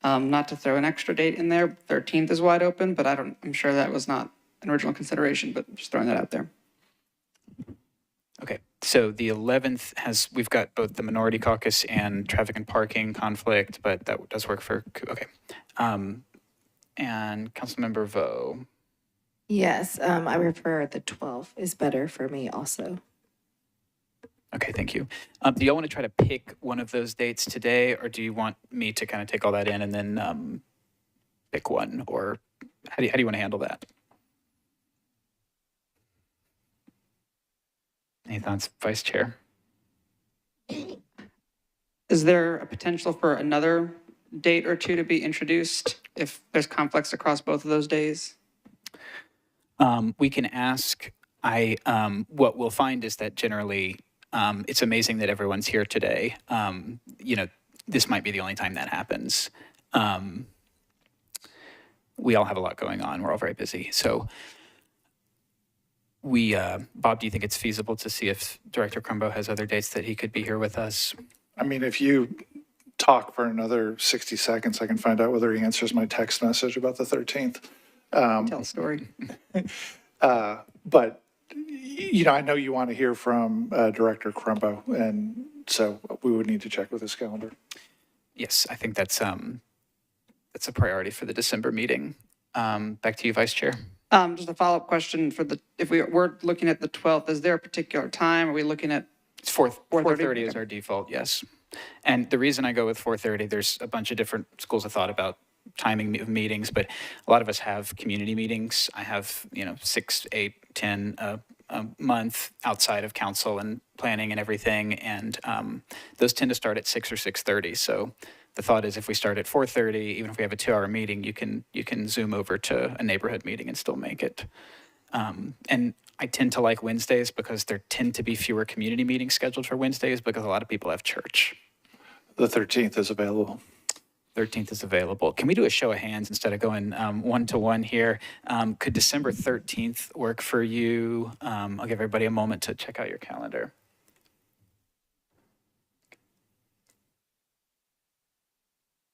Not to throw an extra date in there, 13th is wide open, but I'm sure that was not an original consideration, but just throwing that out there. Okay, so the 11th we've got both the Minority Caucus and traffic and parking conflict, but that does work for, okay. And Councilmember Vo. Yes, I prefer the 12th is better for me also. Okay, thank you. Do y'all want to try to pick one of those dates today, or do you want me to kind of take all that in and then pick one, or how do you want to handle that? Any thoughts, Vice Chair? Is there a potential for another date or two to be introduced if there's conflicts across both of those days? We can ask. What we'll find is that generally, it's amazing that everyone's here today. This might be the only time that happens. We all have a lot going on. We're all very busy. So Bob, do you think it's feasible to see if Director Crumbo has other dates that he could be here with us? I mean, if you talk for another 60 seconds, I can find out whether he answers my text message about the 13th. Tell a story. But, I know you want to hear from Director Crumbo, and so we would need to check with his calendar. Yes, I think that's a priority for the December meeting. Back to you, Vice Chair. Just a follow-up question if we're looking at the 12th, is there a particular time? Are we looking at? It's 4:30 4:30 is our default, yes. And the reason I go with 4:30, there's a bunch of different schools of thought about timing of meetings, but a lot of us have community meetings. I have, 6, 8, 10 a month outside of council and planning and everything. And those tend to start at 6 or 6:30. So the thought is if we start at 4:30, even if we have a 2-hour meeting, you can Zoom over to a neighborhood meeting and still make it. And I tend to like Wednesdays because there tend to be fewer community meetings scheduled for Wednesdays because a lot of people have church. The 13th is available. 13th is available. Can we do a show of hands instead of going one-to-one here? Could December 13th work for you? I'll give everybody a moment to check out your calendar.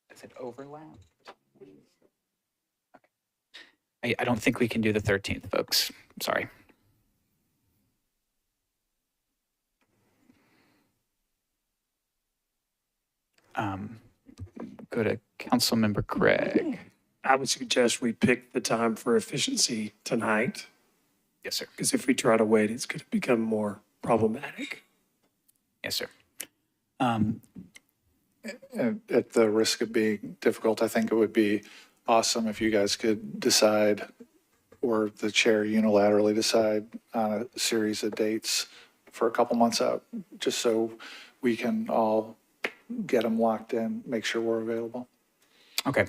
Does it overlap? Okay. I don't think we can do the 13th, folks. I'm sorry. Go to Councilmember Craig. I would suggest we pick the time for efficiency tonight, Yes, sir. because if we try to wait, it's going to become more problematic. Yes, sir. And at the risk of being difficult, I think it would be awesome if you guys could decide, or the chair unilaterally decide on a series of dates for a couple months out, just so we can all get them locked in, make sure we're available. Okay.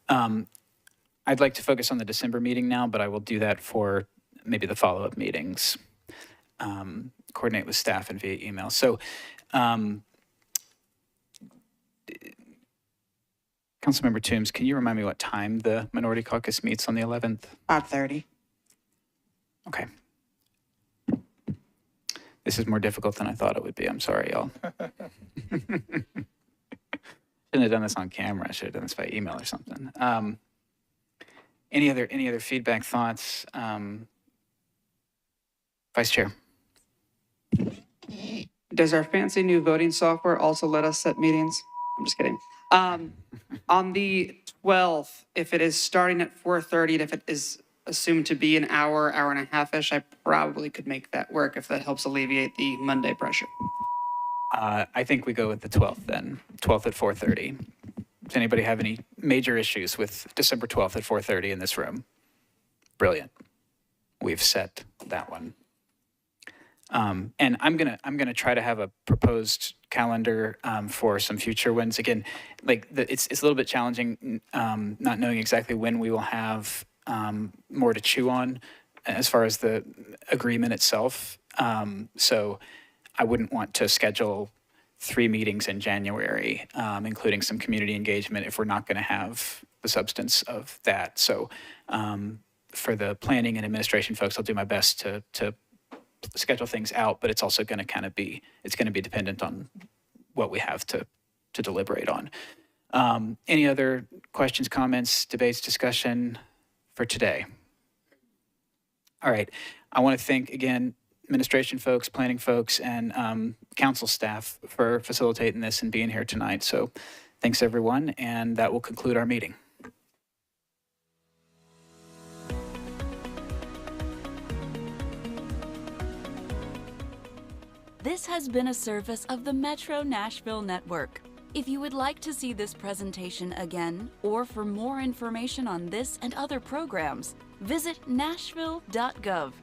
I'd like to focus on the December meeting now, but I will do that for maybe the follow-up meetings. Coordinate with staff and via email. So, Councilmember Toombs, can you remind me what time the Minority Caucus meets on the 11th? 5:30. Okay. This is more difficult than I thought it would be. I'm sorry, y'all. Shouldn't have done this on camera. I should have done this by email or something. Any other feedback, thoughts? Vice Chair. Does our fancy new voting software also let us set meetings? I'm just kidding. On the 12th, if it is starting at 4:30, and if it is assumed to be an hour, hour and a half-ish, I probably could make that work if that helps alleviate the Monday pressure. I think we go with the 12th then, 12th at 4:30. Does anybody have any major issues with December 12th at 4:30 in this room? Brilliant. We've set that one. And I'm gonna try to have a proposed calendar for some future ones. Again, like it's a little bit challenging not knowing exactly when we will have more to chew on as far as the agreement itself. So I wouldn't want to schedule 3 meetings in January, including some community engagement, if we're not going to have the substance of that. So for the planning and administration folks, I'll do my best to schedule things out, but it's also going to kind of be, it's going to be dependent on what we have to deliberate on. Any other questions, comments, debates, discussion for today? All right. I want to thank again administration folks, planning folks, and council staff for facilitating this and being here tonight. So thanks everyone, and that will conclude our meeting. This has been a service of the Metro Nashville Network. If you would like to see this presentation again, or for more information on this and other programs, visit nashville.gov.